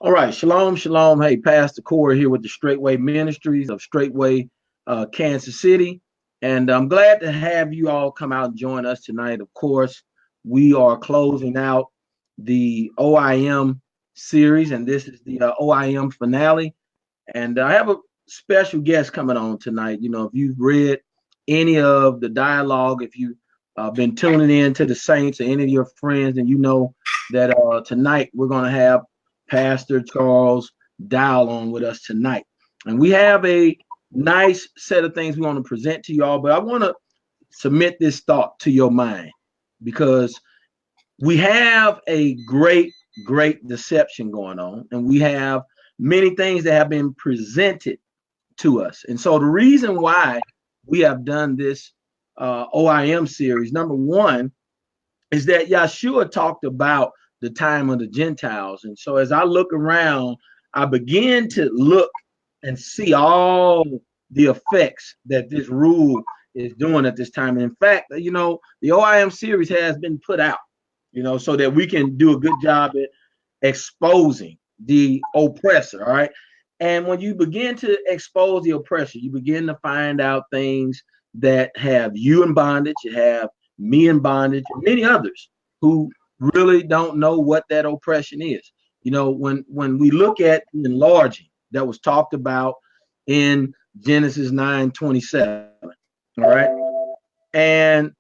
All right, shalom, shalom. Hey, Pastor Corey here with the Straightway Ministries of Straightway, Kansas City. And I'm glad to have you all come out and join us tonight. Of course, we are closing out the O.I.M series, and this is the O.I.M finale. And I have a special guest coming on tonight. You know, if you've read any of the dialogue, if you've been tuning in to the Saints or any of your friends, and you know that tonight we're going to have Pastor Charles Dowell on with us tonight. And we have a nice set of things we want to present to y'all, but I want to submit this thought to your mind because we have a great deception going on, and we have many things that have been presented to us. And so the reason why we have done this O.I.M series, number one, is that Yeshua talked about the time of the Gentiles. And so as I look around, I begin to look and see all the effects that this rule is doing at this time. And in fact, you know, the O.I.M series has been put out, you know, so that we can do a good job at exposing the oppressor. All right. And when you begin to expose the oppressor, you begin to find out things that have you in bondage, you have me in bondage, and many others who really don't know what that oppression is. You know, when we look at the enlarging that was talked about in Genesis 9:27, all right, and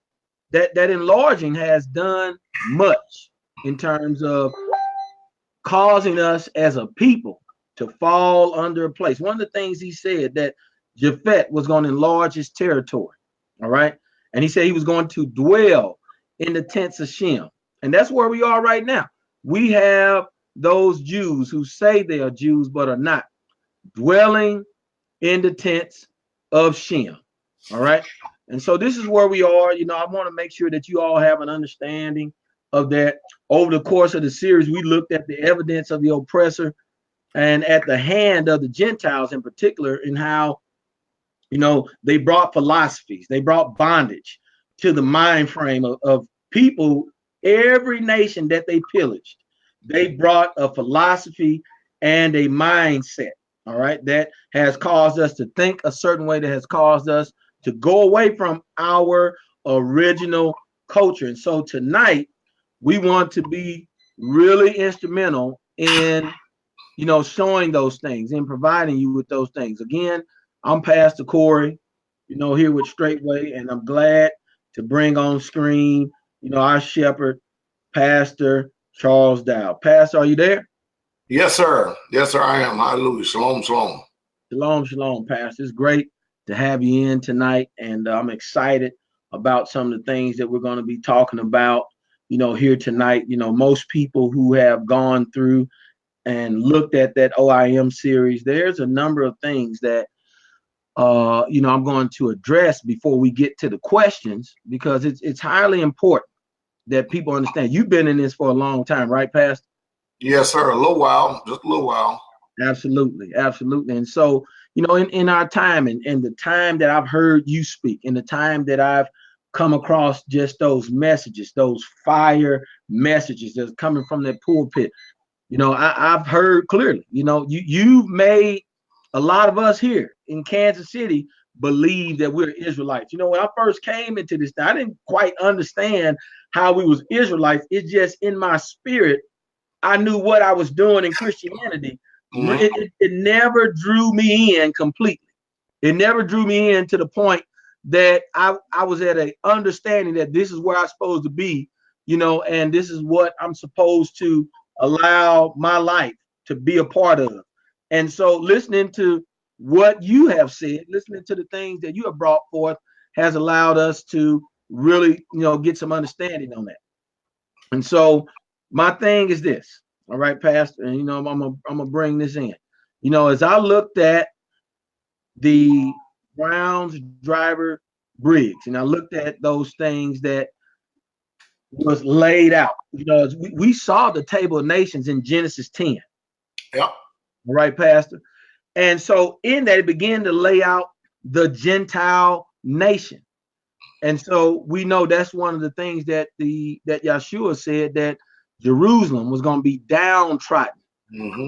that enlarging has done much in terms of causing us as a people to fall under a place. One of the things he said that Japhet was going to enlarge his territory, all right, and he said he was going to dwell in the tents of Shem. And that's where we are right now. We have those Jews who say they are Jews but are not, dwelling in the tents of Shem. All right. And so this is where we are. You know, I want to make sure that you all have an understanding of that. Over the course of the series, we looked at the evidence of the oppressor and at the hand of the Gentiles in particular, in how, you know, they brought philosophies, they brought bondage to the mind frame of people. Every nation that they pillaged, they brought a philosophy and a mindset, all right, that has caused us to think a certain way, that has caused us to go away from our original culture. And so tonight, we want to be really instrumental in, you know, showing those things and providing you with those things. Again, I'm Pastor Corey, you know, here with Straightway, and I'm glad to bring on screen, you know, our shepherd, Pastor Charles Dowell. Pastor, are you there? Yes, sir. Yes, sir, I am. Hallelujah. Shalom, shalom. Shalom, shalom, Pastor. It's great to have you in tonight, and I'm excited about some of the things that we're going to be talking about, you know, here tonight. You know, most people who have gone through and looked at that O.I.M series, there's a number of things that you know, I'm going to address before we get to the questions, because it's highly important that people understand. You've been in this for a long time, right, Pastor? Yes, sir. A little while, just a little while. Absolutely, absolutely. And so, you know, in our time and the time that I've heard you speak, and the time that I've come across just those messages, those fire messages that's coming from that pulpit, you know, I've heard clearly, you know, you've made a lot of us here in Kansas City believe that we're Israelites. You know, when I first came into this, I didn't quite understand how we was Israelites. It's just in my spirit, I knew what I was doing in Christianity. It never drew me in completely. It never drew me in to the point that I was at an understanding that this is where I'm supposed to be, you know, and this is what I'm supposed to allow my life to be a part of. And so listening to what you have said, listening to the things that you have brought forth, has allowed us to really, you know, get some understanding on that. And so my thing is this, all right, Pastor, and you know, I'm gonna bring this in. You know, as I looked at the Browns driver Briggs, and I looked at those things that was laid out, you know, we saw the table of nations in Genesis 10. Yep. All right, Pastor. And so in that, it began to lay out the Gentile nation. And so we know that's one of the things that Yeshua said, that Jerusalem was going to be downtrodden,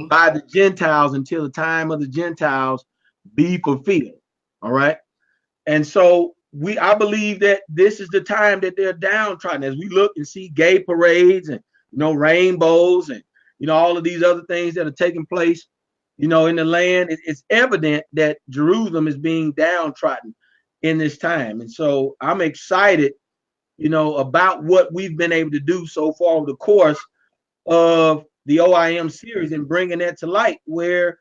by the Gentiles until the time of the Gentiles be fulfilled. All right. And so I believe that this is the time that they're downtrodden. As we look and see gay parades and rainbows and all of these other things that are taking place in the land, it's evident that Jerusalem is being downtrodden in this time. And so I'm excited about what we've been able to do so far over the course of the O.I.M series and bringing that to light, where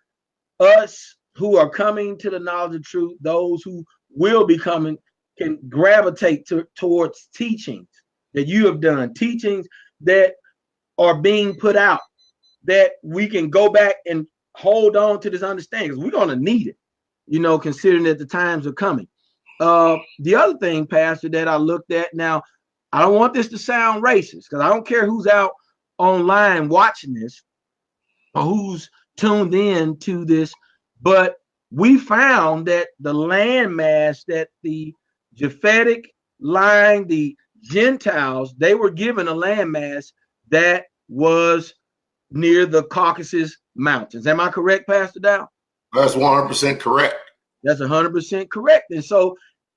us who are coming to the knowledge of truth, those who will be coming, can gravitate towards teachings that you have done, teachings that are being put out, that we can go back and hold on to this understanding. We're going to need it, considering that the times are coming. The other thing, Pastor, that I looked at, now, I don't want this to sound racist, because I don't care who's out online watching this or who's tuned in to this, but we found that the landmass that the Japhetic line, the Gentiles, they were given a landmass that was near the Caucasus Mountains. Am I correct, Pastor Dowell? That's 100% correct. That's 100% correct. And so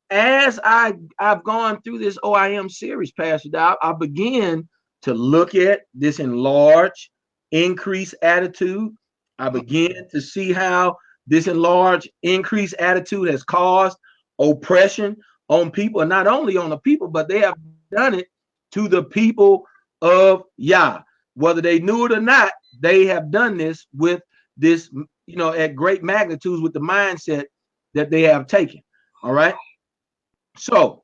as I've gone through this O.I.M series, Pastor Dowell, I began to look at this enlarged, increased attitude. I began to see how this enlarged, increased attitude has caused oppression on people, and not only on the people, but they have done it to the people of Yah. Whether they knew it or not, they have done this with this, at great magnitudes, with the mindset that they have taken. All right. So,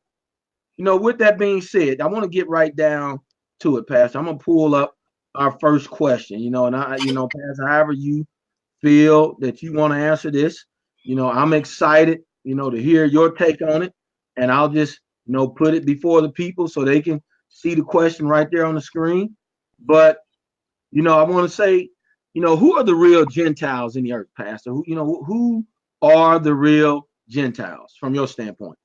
with that being said, I want to get right down to it, Pastor. I'm going to pull up our first question, and Pastor, however you feel that you want to answer this, I'm excited, to hear your take on it. And I'll just, put it before the people so they can see the question right there on the screen. But, I want to say, who are the real Gentiles in the earth, Pastor? Who are the real Gentiles from your standpoint?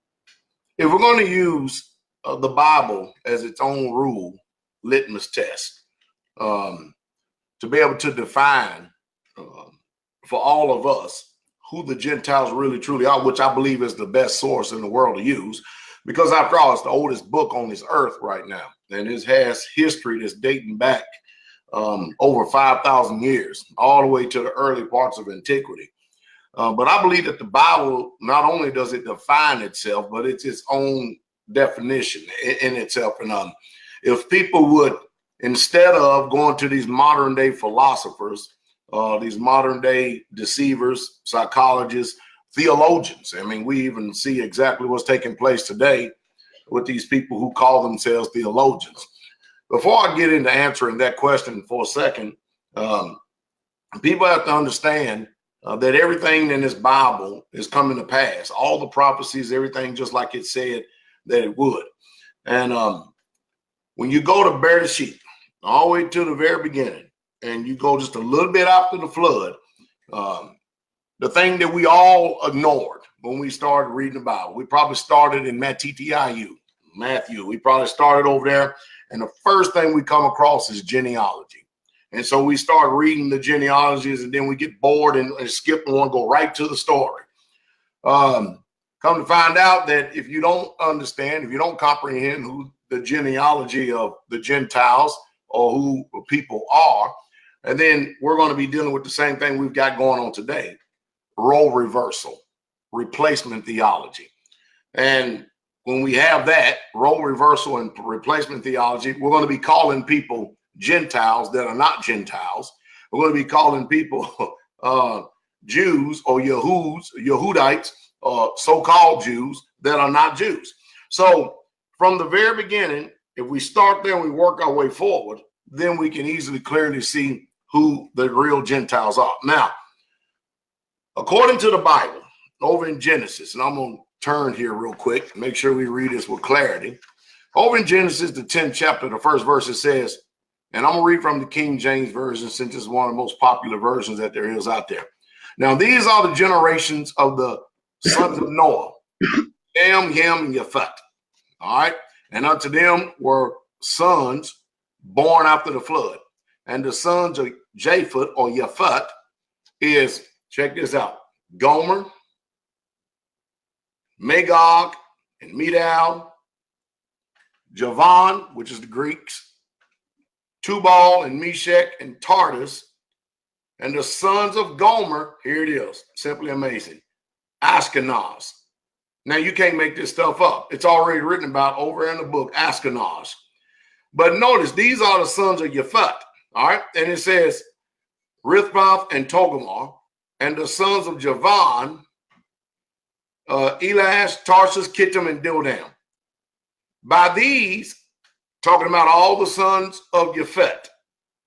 If we're going to use the Bible as its own rule, litmus test, to be able to define for all of us who the Gentiles really truly are, which I believe is the best source in the world to use, because after all, it's the oldest book on this earth right now. And it has history that's dating back over 5,000 years, all the way to the early parts of antiquity. But I believe that the Bible, not only does it define itself, but it's its own definition in itself. And if people would, instead of going to these modern day philosophers, these modern day deceivers, psychologists, theologians, I mean, we even see exactly what's taking place today with these people who call themselves theologians. Before I get into answering that question for a second, people have to understand that everything in this Bible is coming to pass. All the prophecies, everything just like it said that it would. And when you go to Bereshit, all the way to the very beginning, and you go just a little bit after the flood, the thing that we all ignored when we started reading the Bible, we probably started in Matthew. We probably started over there, and the first thing we come across is genealogy. And so we start reading the genealogies, and then we get bored and skip and want to go right to the story. Come to find out that if you don't understand, if you don't comprehend who the genealogy of the Gentiles or who people are, and then we're going to be dealing with the same thing we've got going on today, role reversal, replacement theology. And when we have that, role reversal and replacement theology, we're going to be calling people Gentiles that are not Gentiles. We're going to be calling people Jews or Yahudites, so-called Jews that are not Jews. So from the very beginning, if we start there and we work our way forward, then we can easily clearly see who the real Gentiles are. Now, according to the Bible, over in Genesis, and I'm going to turn here real quick, make sure we read this with clarity. Over in Genesis, the 10th chapter, the first verse, it says, and I'm going to read from the King James Version since it's one of the most popular versions that there is out there. Now, these are the generations of the sons of Noah, Ham, and Japheth. All right. And unto them were sons born after the flood. And the sons of Japheth or Japhet is, check this out, Gomer, Magog, and Medal, Javan, which is the Greeks, Tubal and Meshach and Tartus, and the sons of Gomer, here it is, simply amazing, Ashkenaz. Now, you can't make this stuff up. It's already written about over in the book, Ashkenaz. But notice, these are the sons of Japhet, all right? And it says, Rithmoth and Togarmah, and the sons of Javan, Elash, Tarsus, Kittim, and Dildam. By these, talking about all the sons of Japhet,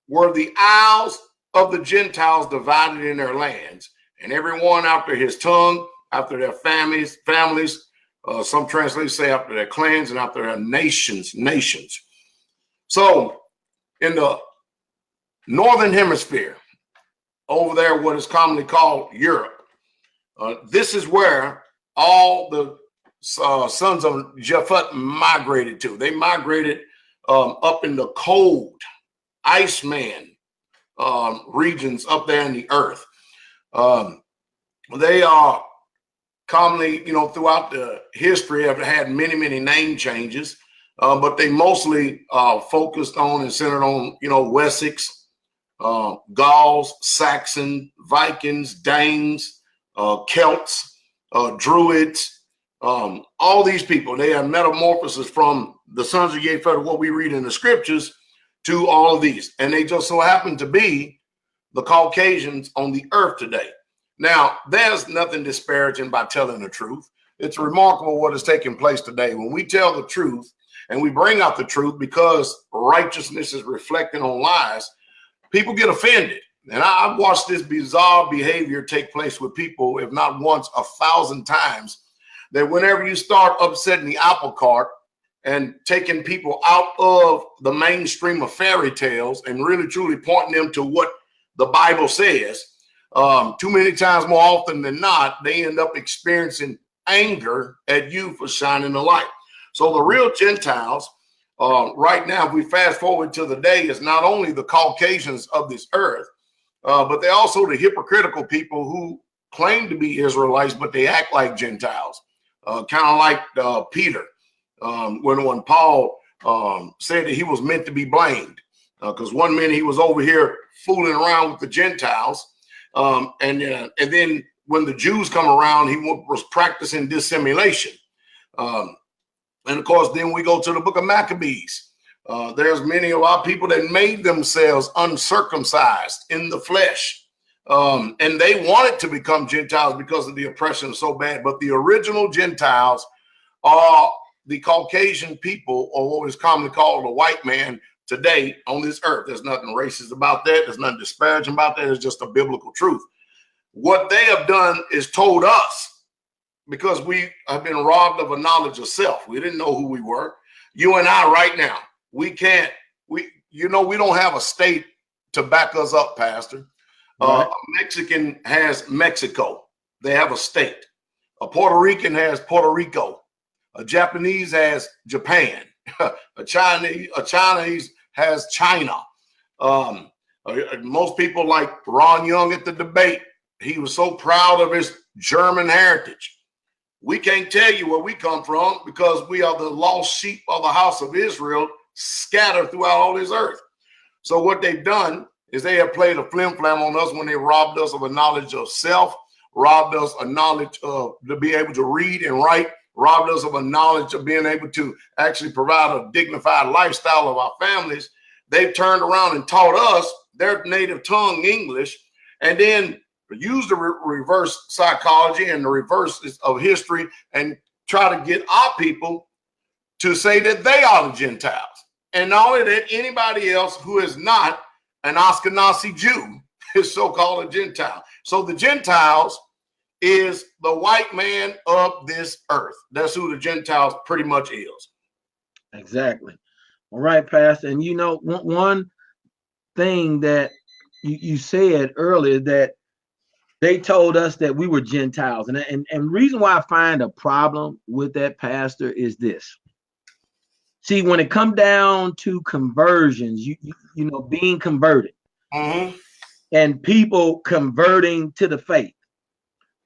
were the isles of the Gentiles divided in their lands, and everyone after his tongue, after their families, some translators say after their clans and after their nations. So in the northern hemisphere, over there, what is commonly called Europe, this is where all the sons of Japhet migrated to. They migrated up in the cold Iceman regions up there in the earth. They are commonly, throughout the history have had many name changes, but they mostly focused on and centered on, Wessex, Gauls, Saxon, Vikings, Danes, Celts, Druids, all these people. They have metamorphosis from the sons of Japhet, what we read in the scriptures, to all of these. And they just so happen to be the Caucasians on the earth today. Now, there's nothing disparaging by telling the truth. It's remarkable what is taking place today. When we tell the truth and we bring out the truth because righteousness is reflecting on lies, people get offended. And I've watched this bizarre behavior take place with people, if not once, 1,000 times, that whenever you start upsetting the apple cart and taking people out of the mainstream of fairy tales and really truly pointing them to what the Bible says, too many times, more often than not, they end up experiencing anger at you for shining the light. So the real Gentiles, right now, if we fast forward to the day, is not only the Caucasians of this earth, but they're also the hypocritical people who claim to be Israelites, but they act like Gentiles, kind of like Peter, when Paul said that he was meant to be blamed, because one minute he was over here fooling around with the Gentiles, and then when the Jews come around, he was practicing dissimulation. And of course, then we go to the book of Maccabees. There's many of our people that made themselves uncircumcised in the flesh. And they wanted to become Gentiles because of the oppression so bad. But the original Gentiles are the Caucasian people, or what is commonly called a white man today on this earth. There's nothing racist about that. There's nothing disparaging about that. It's just a biblical truth. What they have done is told us, because we have been robbed of a knowledge of self. We didn't know who we were. You and I right now, we don't have a state to back us up, Pastor. Right. A Mexican has Mexico. They have a state. A Puerto Rican has Puerto Rico. A Japanese has Japan. A Chinese has China. Most people, like Ron Young at the debate, he was so proud of his German heritage. We can't tell you where we come from because we are the lost sheep of the house of Israel scattered throughout all this earth. So what they've done is they have played a flim-flam on us when they robbed us of a knowledge of self, robbed us a knowledge of to be able to read and write, robbed us of a knowledge of being able to actually provide a dignified lifestyle of our families. They've turned around and taught us their native tongue, English, and then use the reverse psychology and the reverse of history and try to get our people to say that they are the Gentiles. And not only that, anybody else who is not an Ashkenazi Jew is so-called a Gentile. So the Gentiles is the white man of this earth. That's who the Gentiles pretty much is. Exactly. All right, Pastor. And one thing that you said earlier, that they told us that we were Gentiles. And reason why I find a problem with that, Pastor, is this. See, when it comes down to conversions, being converted, and people converting to the faith.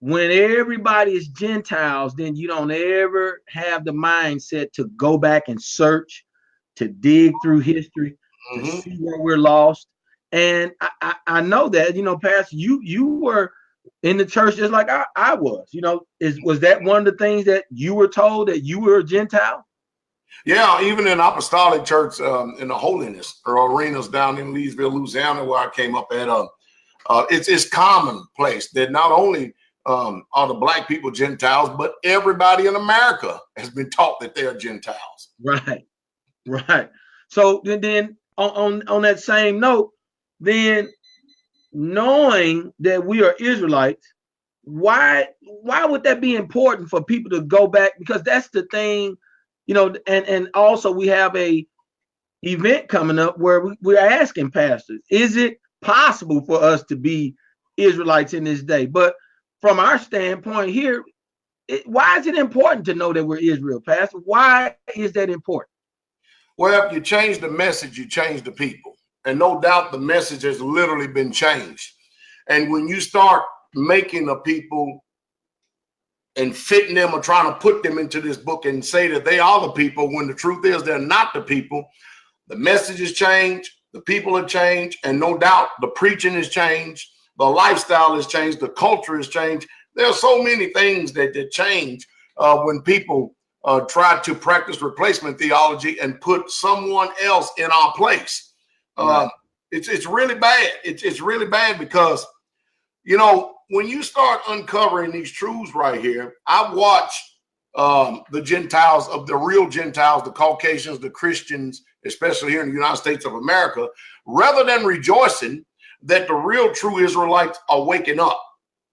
When everybody is Gentiles, then you don't ever have the mindset to go back and search, to dig through history, to see where we're lost. And I know that, Pastor, you were in the church just like I was. Was that one of the things that you were told, that you were a Gentile? Yeah, even in apostolic church, in the holiness or arenas down in Leesville, Louisiana, where I came up at, it's commonplace that not only are the black people Gentiles, but everybody in America has been taught that they are Gentiles. Right. So then on that same note, then knowing that we are Israelites, why would that be important for people to go back? Because that's the thing, and also we have a event coming up where we're asking pastors, is it possible for us to be Israelites in this day? But from our standpoint here, why is it important to know that we're Israel, Pastor? Why is that important? Well, if you change the message, you change the people. And no doubt the message has literally been changed. And when you start making the people and fitting them or trying to put them into this book and say that they are the people, when the truth is they're not the people, the message has changed, the people have changed, and no doubt the preaching has changed, the lifestyle has changed, the culture has changed. There are so many things that change when people try to practice replacement theology and put someone else in our place. Right. It's really bad. It's really bad because, when you start uncovering these truths right here, I've watched the Gentiles, of the real Gentiles, the Caucasians, the Christians, especially here in the United States of America, rather than rejoicing that the real true Israelites are waking up,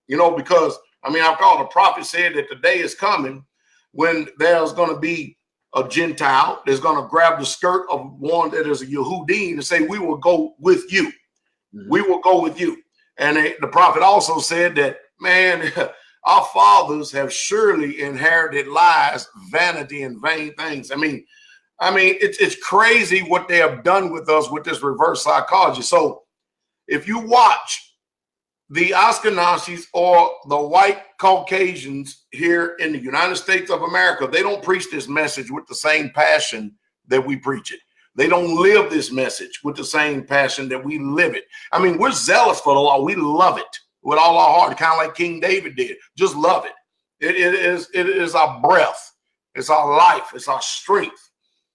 because, after all, the prophet said that the day is coming when there's going to be a Gentile that's going to grab the skirt of one that is a Yehudi and say, we will go with you. Mm-hmm. We will go with you. And the prophet also said that, man, our fathers have surely inherited lies, vanity, and vain things. It's crazy what they have done with us with this reverse psychology. So if you watch the Ashkenazis or the white Caucasians here in the United States of America, they don't preach this message with the same passion that we preach it. They don't live this message with the same passion that we live it. We're zealous for the law. We love it with all our heart, kind of like King David did. Just love it. It is our breath. It's our life. It's our strength.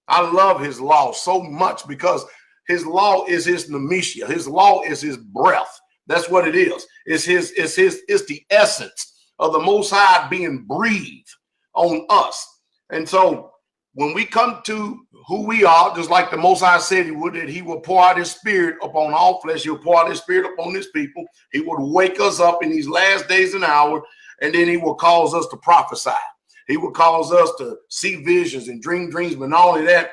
I love his law so much because his law is his nemesia. His law is his breath. That's what it is. It's the essence of the Most High being breathed on us. And so when we come to who we are, just like the Most High said he would, that he will pour out his spirit upon all flesh. He'll pour out his spirit upon his people. He would wake us up in these last days and hours, and then he will cause us to prophesy. He will cause us to see visions and dream dreams. But not only that,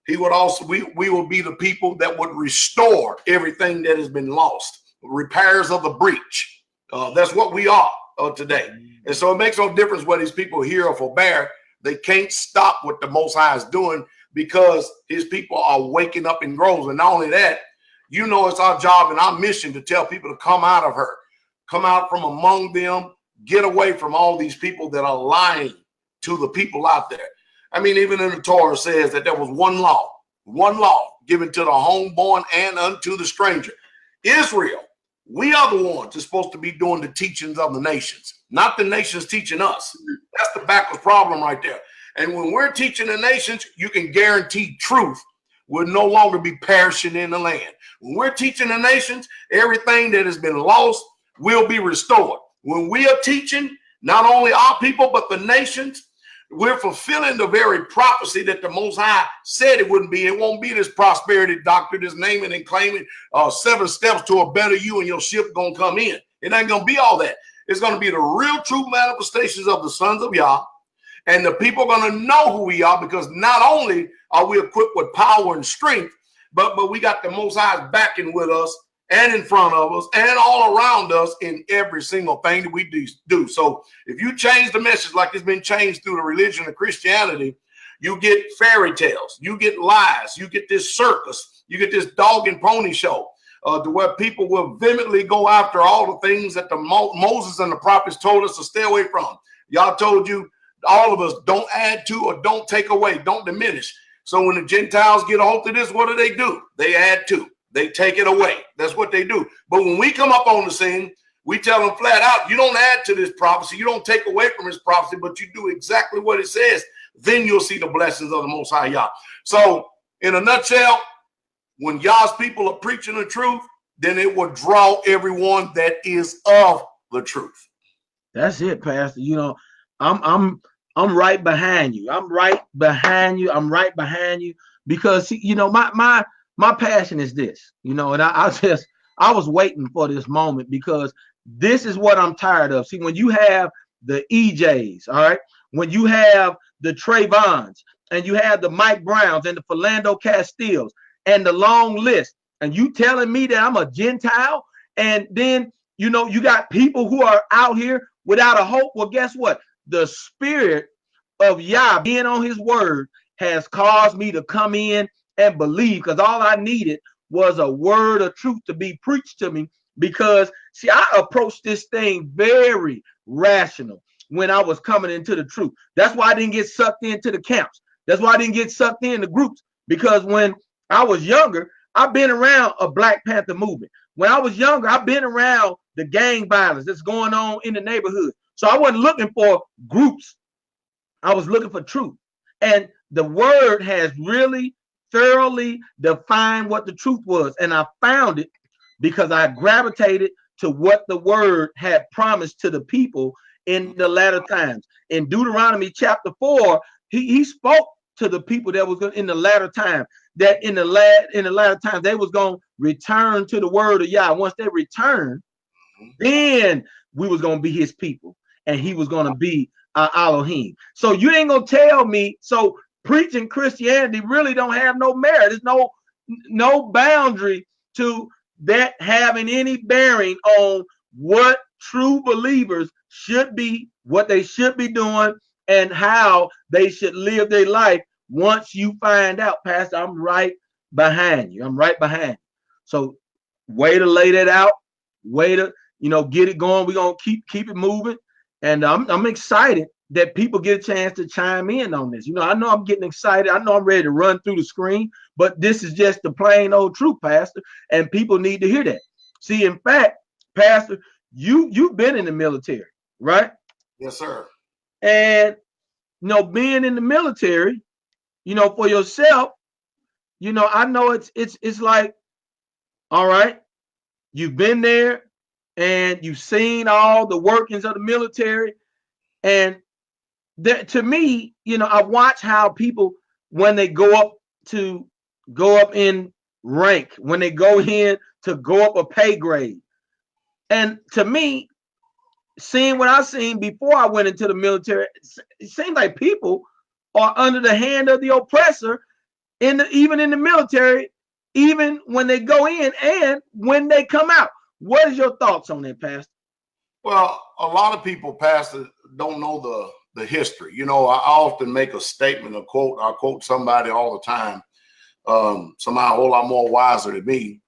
he would also, we will be the people that would restore everything that has been lost, repairs of the breach. That's what we are today. And so it makes no difference what these people hear or forbear. They can't stop what the Most High is doing because his people are waking up in groves. And not only that, it's our job and our mission to tell people to come out of her, come out from among them, get away from all these people that are lying to the people out there. Even in the Torah says that there was one law given to the homeborn and unto the stranger. Israel, we are the ones that's supposed to be doing the teachings of the nations, not the nations teaching us. That's the backwards problem right there. And when we're teaching the nations, you can guarantee truth will no longer be perishing in the land. When we're teaching the nations, everything that has been lost will be restored. When we are teaching not only our people, but the nations, we're fulfilling the very prophecy that the Most High said it wouldn't be. It won't be this prosperity doctrine, this naming and claiming 7 steps to a better you and your ship going to come in. It ain't going to be all that. It's going to be the real true manifestations of the sons of Yah. And the people are going to know who we are, because not only are we equipped with power and strength, but we got the Most High's backing with us and in front of us and all around us in every single thing that we do. So if you change the message like it's been changed through the religion of Christianity, you get fairy tales, you get lies, you get this circus, you get this dog and pony show. to where people will vehemently go after all the things that Moses and the prophets told us to stay away from. Y'all told you, all of us, don't add to or don't take away, don't diminish. So when the Gentiles get a hold of this, what do? They add to, they take it away. That's what they do. But when we come up on the scene, we tell them flat out, you don't add to this prophecy, you don't take away from this prophecy, but you do exactly what it says. Then you'll see the blessings of the Most High Yah. So in a nutshell, when Yah's people are preaching the truth, then it will draw everyone that is of the truth. That's it, Pastor. You know, I'm right behind you. I'm right behind you. I'm right behind you because, you know, my passion is this, you know, and I was waiting for this moment because this is what I'm tired of. See, when you have the EJs, all right, when you have the Trayvons and you have the Mike Browns and the Philando Castilles and the long list, and you telling me that I'm a Gentile, and then, you know, you got people who are out here without a hope. Well, guess what? The spirit of Yah being on his word has caused me to come in and believe, because all I needed was a word of truth to be preached to me. Because, see, I approached this thing very rational when I was coming into the truth. That's why I didn't get sucked into the camps. That's why I didn't get sucked into groups, because when I was younger, I've been around a Black Panther movement. When I was younger, I've been around the gang violence that's going on in the neighborhood. So I wasn't looking for groups. I was looking for truth. And the word has really thoroughly defined what the truth was. And I found it because I gravitated to what the word had promised to the people in the latter times. In Deuteronomy chapter 4, he spoke to the people that was in the latter time, that in the latter time they was going to return to the word of Yah. Once they returned, then we was going to be his people, and he was going to be our Elohim. So you ain't going to tell me, so preaching Christianity really don't have no merit. There's no boundary to that having any bearing on what true believers should be, what they should be doing, and how they should live their life. Once you find out, Pastor, I'm right behind you. I'm right behind you. So way to lay that out, way to, you know, get it going. We're gonna keep it moving. And I'm excited that people get a chance to chime in on this. You know I'm getting excited. I know I'm ready to run through the screen, but this is just the plain old truth, Pastor, and people need to hear that. See, in fact, Pastor, you've been in the military, right? Yes, sir. And, you know, being in the military, you know, for yourself, you know, I know it's like, all right, you've been there and you've seen all the workings of the military. And that, to me, you know, I watch how people, when they go up in rank, when they go in to go up a pay grade. And to me, seeing what I've seen before I went into the military, it seems like people are under the hand of the oppressor even in the military, even when they go in and when they come out. What is your thoughts on that, Pastor? Well, a lot of people, Pastor, don't know the history. You know, I often make a statement, a quote. I quote somebody all the time, somebody a whole lot more wiser than me.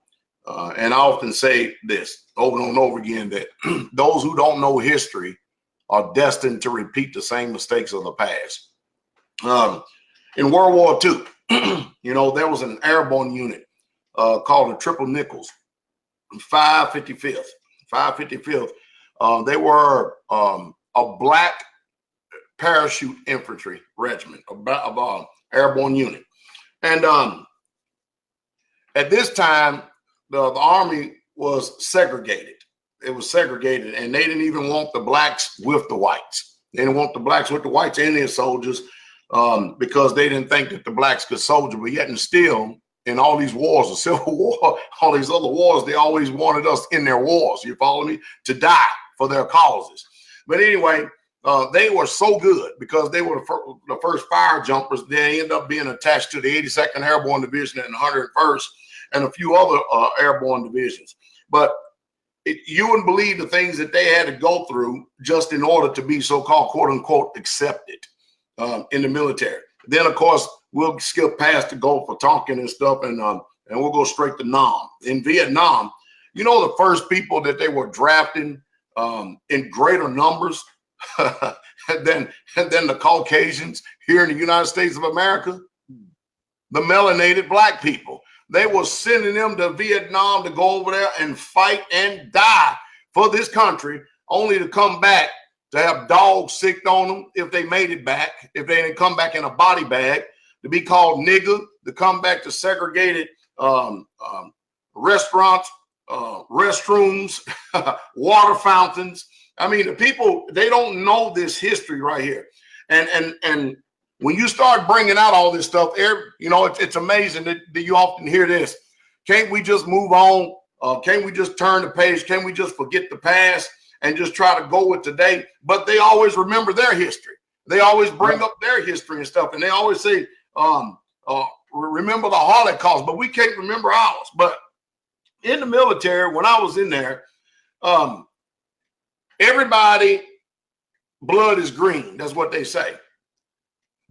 And I often say this over and over again, that those who don't know history are destined to repeat the same mistakes of the past. In World War II, you know, there was an airborne unit called the Triple Nickels, 555th. They were a black parachute infantry regiment, of airborne unit. And at this time, the Army was segregated. It was segregated, and they didn't even want the blacks with the whites. They didn't want the blacks with the whites in their soldiers because they didn't think that the blacks could soldier. But yet and still, in all these wars, the Civil War, all these other wars, they always wanted us in their wars, you follow me, to die for their causes. But anyway, they were so good because they were the first fire jumpers. They ended up being attached to the 82nd Airborne Division and 101st and a few other airborne divisions. But you wouldn't believe the things that they had to go through just in order to be so-called, quote unquote, accepted in the military. Then, of course, we'll skip past the Gulf of Tonkin and stuff, and and we'll go straight to Nam. In Vietnam, you know, the first people that they were drafting in greater numbers than the Caucasians here in the United States of America, the melanated black people. They were sending them to Vietnam to go over there and fight and die for this country, only to come back to have dogs sicked on them if they made it back, if they didn't come back in a body bag, to be called nigger, to come back to segregated restaurants, restrooms, water fountains. I mean, the people, they don't know this history right here. And when you start bringing out all this stuff, you know, it's amazing that you often hear this. Can't we just move on? Can't we just turn the page? Can't we just forget the past and just try to go with today? But they always remember their history. They always bring up their history and stuff. And they always say, remember the Holocaust, but we can't remember ours. But in the military, when I was in there, everybody blood is green. That's what they say.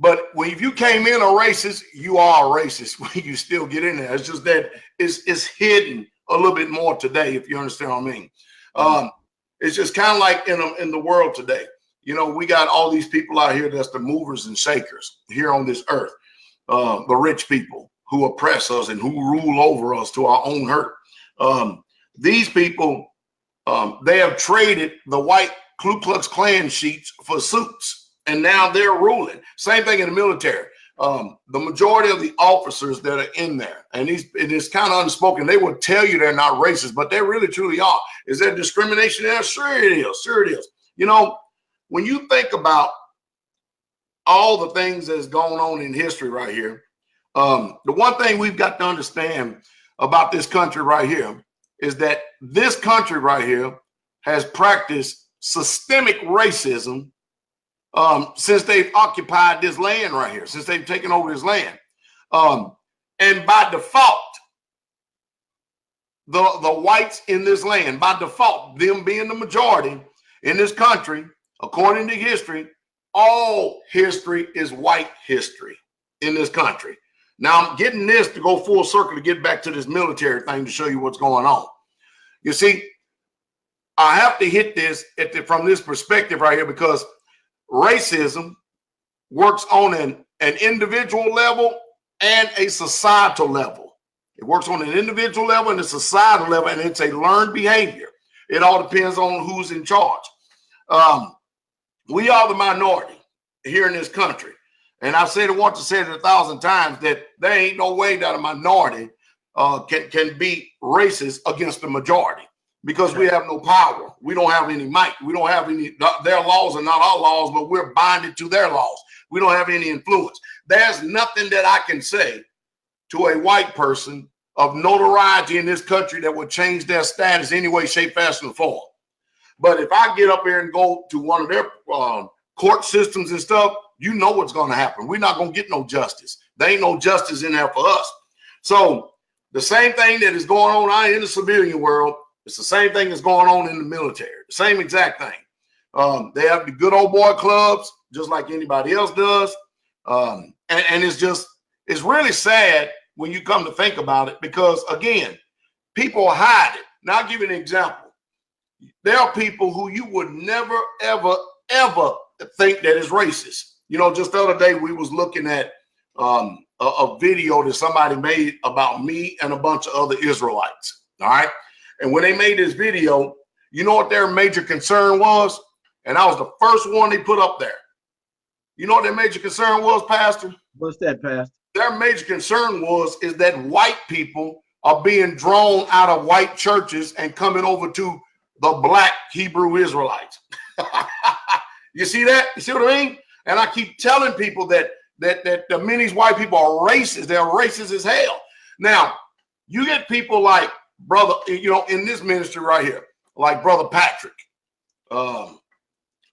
But if you came in a racist, you are a racist when you still get in there. It's just that it's hidden a little bit more today, if you understand what I mean. It's just kind of like in the world today. You know, we got all these people out here that's the movers and shakers here on this earth. The rich people who oppress us and who rule over us to our own hurt. These people, they have traded the white Ku Klux Klan sheets for suits. And now they're ruling. Same thing in the military. The majority of the officers that are in there, and it's kind of unspoken, they will tell you they're not racist, but they really truly are. Is there discrimination there? Sure it is. Sure it is. You know, when you think about all the things that's going on in history right here, the one thing we've got to understand about this country right here is that this country right here has practiced systemic racism since they've occupied this land right here, since they've taken over this land. And by default, the whites in this land, by default, them being the majority in this country, according to history, all history is white history in this country. Now, I'm getting this to go full circle to get back to this military thing to show you what's going on. You see, I have to hit this from this perspective right here, because racism works on an individual level and a societal level. It works on an individual level and a societal level, and it's a learned behavior. It all depends on who's in charge. We are the minority here in this country. And I've said it once, I said it 1,000 times, that there ain't no way that a minority can be racist against the majority, because we have no power. We don't have any might. We don't have any, their laws are not our laws, but we're binded to their laws. We don't have any influence. There's nothing that I can say to a white person of notoriety in this country that would change their status any way, shape, fashion, or form. But if I get up here and go to one of their court systems and stuff, you know what's going to happen. We're not going to get no justice. There ain't no justice in there for us. So the same thing that is going on out in the civilian world, it's the same thing that's going on in the military. The same exact thing. They have the good old boy clubs, just like anybody else does. And it's really sad when you come to think about it, because, again, people hide it. Now, I'll give you an example. There are people who you would never, ever, ever think that is racist. You know, just the other day we was looking at a video that somebody made about me and a bunch of other Israelites. All right. And when they made this video, you know what their major concern was? And I was the first one they put up there. You know what their major concern was, Pastor? What's that, Pastor? Their major concern is that white people are being drawn out of white churches and coming over to the black Hebrew Israelites. You see that? You see what I mean? And I keep telling people that many white people are racist. They're racist as hell. Now, you get people like brother, you know, in this ministry right here, like Brother Patrick. I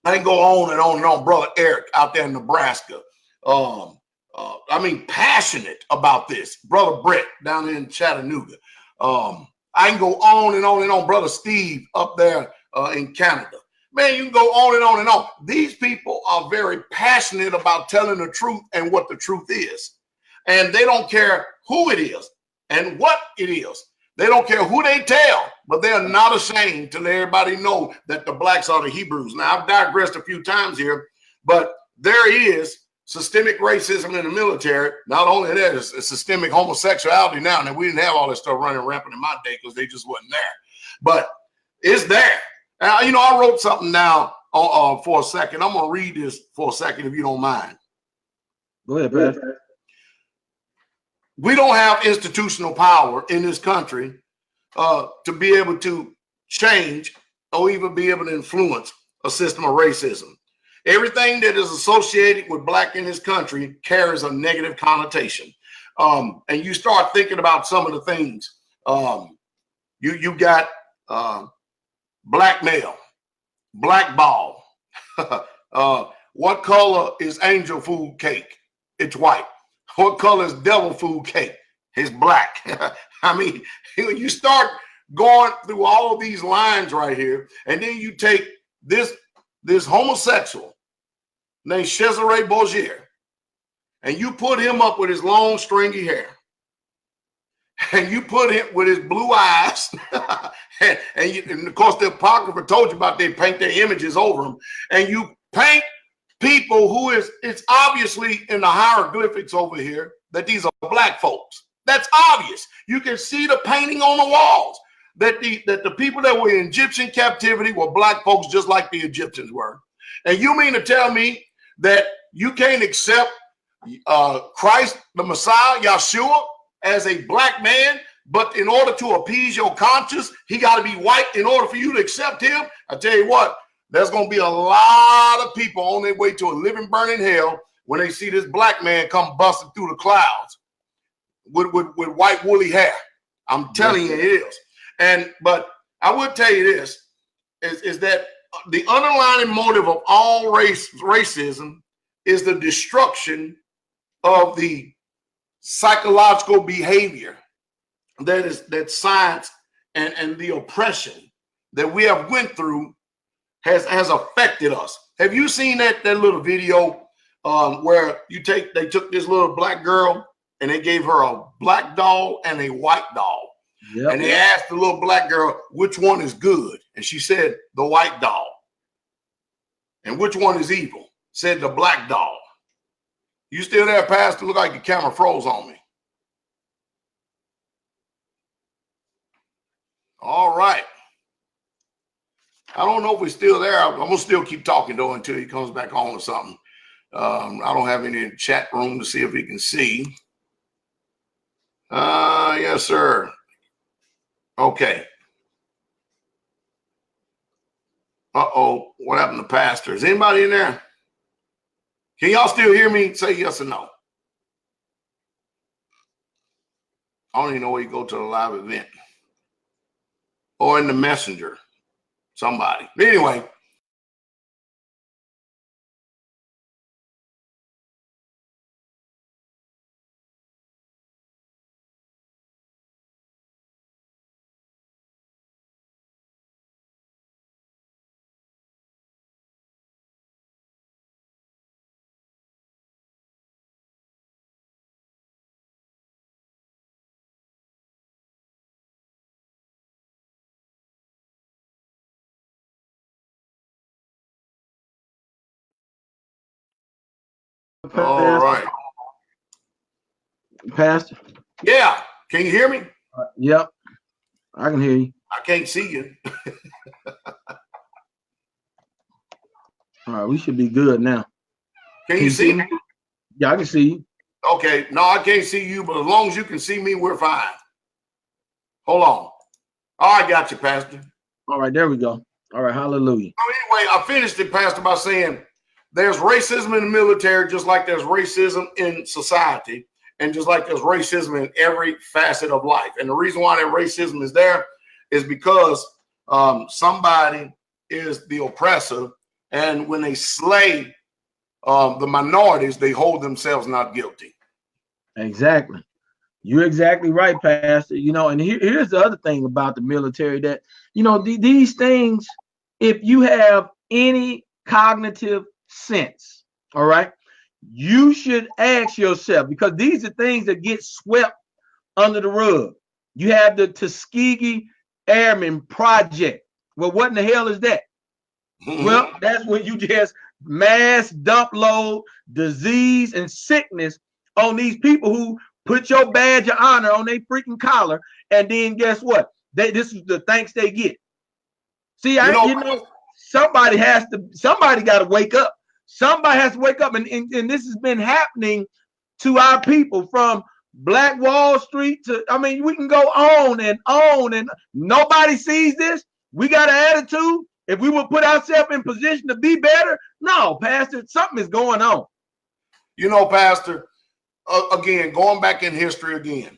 can go on and on and on. Brother Eric out there in Nebraska. I mean, passionate about this. Brother Brett down in Chattanooga. I can go on and on and on. Brother Steve up there in Canada. Man, you can go on and on and on. These people are very passionate about telling the truth and what the truth is. And they don't care who it is. and what it is. They don't care who they tell, but they are not ashamed to let everybody know that the blacks are the Hebrews. Now, I've digressed a few times here, but there is systemic racism in the military. Not only that, it's systemic homosexuality now. Now, we didn't have all this stuff running rampant in my day because they just wasn't there. But it's there. You know, I wrote something down for a second. I'm going to read this for a second if you don't mind. Go ahead, Pastor. We don't have institutional power in this country to be able to change or even be able to influence a system of racism. Everything that is associated with black in this country carries a negative connotation. And you start thinking about some of the things. You got blackmail, blackball. What color is angel food cake? It's white. What color is devil food cake? It's black. I mean, you start going through all of these lines right here, and then you take this homosexual named Cesare Borgia, and you put him up with his long, stringy hair, and you put him with his blue eyes, and of course the Apocrypha told you about they paint their images over him, and you paint people who it's obviously in the hieroglyphics over here that these are black folks. That's obvious. You can see the painting on the walls that the people that were in Egyptian captivity were black folks just like the Egyptians were. And you mean to tell me that you can't accept Christ, the Messiah, Yeshua, as a black man, but in order to appease your conscience, he got to be white in order for you to accept him? I tell you what, there's going to be a lot of people on their way to a living, burning hell when they see this black man come busting through the clouds with white woolly hair. I'm telling you it is. But I would tell you this, is that the underlying motive of all racism is the destruction of the psychological behavior that science and the oppression that we have went through has affected us. Have you seen that little video where they took this little black girl and they gave her a black doll and a white doll? Yep. And they asked the little black girl, which one is good? And she said, the white doll. And which one is evil? Said the black doll. You still there, Pastor? Look like your camera froze on me. All right. I don't know if we're still there. I'm going to still keep talking, though, until he comes back on or something. I don't have any in the chat room to see if he can see. Yes, sir. Okay. Uh-oh. What happened to Pastor? Is anybody in there? Can y'all still hear me? Say yes or no. I don't even know where you go to the live event. Or in the messenger. Somebody. But anyway. All right. Pastor? Yeah. Can you hear me? Yep. I can hear you. I can't see you. All right. We should be good now. Can you see me? Yeah, I can see you. Okay. No, I can't see you, but as long as you can see me, we're fine. Hold on. All right, got you, Pastor. All right. There we go. All right. Hallelujah. So anyway, I finished it, Pastor, by saying there's racism in the military, just like there's racism in society, and just like there's racism in every facet of life. And the reason why that racism is there is because somebody is the oppressor, and when they slay the minorities, they hold themselves not guilty. Exactly. You're exactly right, Pastor. You know, and here's the other thing about the military that, you know, these things, if you have any cognitive sense, all right, you should ask yourself, because these are things that get swept under the rug. You have the Tuskegee Airmen Project. Well, what in the hell is that? Well, that's when you just mass dump load disease and sickness on these people who put your badge of honor on their freaking collar, and then guess what? This is the thanks they get. See, somebody got to wake up. Somebody has to wake up, and this has been happening to our people from Black Wall Street to, I mean, we can go on, and nobody sees this. We got an attitude. If we would put ourselves in position to be better, no, Pastor, something is going on. You know, Pastor, again, going back in history again.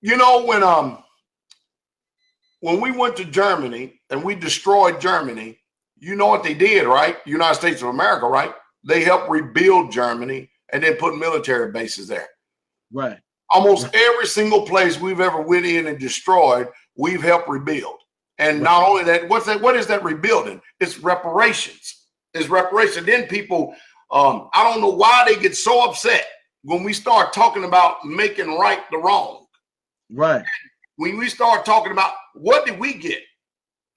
You know, when we went to Germany and we destroyed Germany, you know what they did, right? United States of America, right? They helped rebuild Germany and then put military bases there. Right. Almost every single place we've ever went in and destroyed, we've helped rebuild. And not only that, what is that rebuilding? It's reparations. It's reparation. Then people, I don't know why they get so upset when we start talking about making right the wrong. Right. When we start talking about what did we get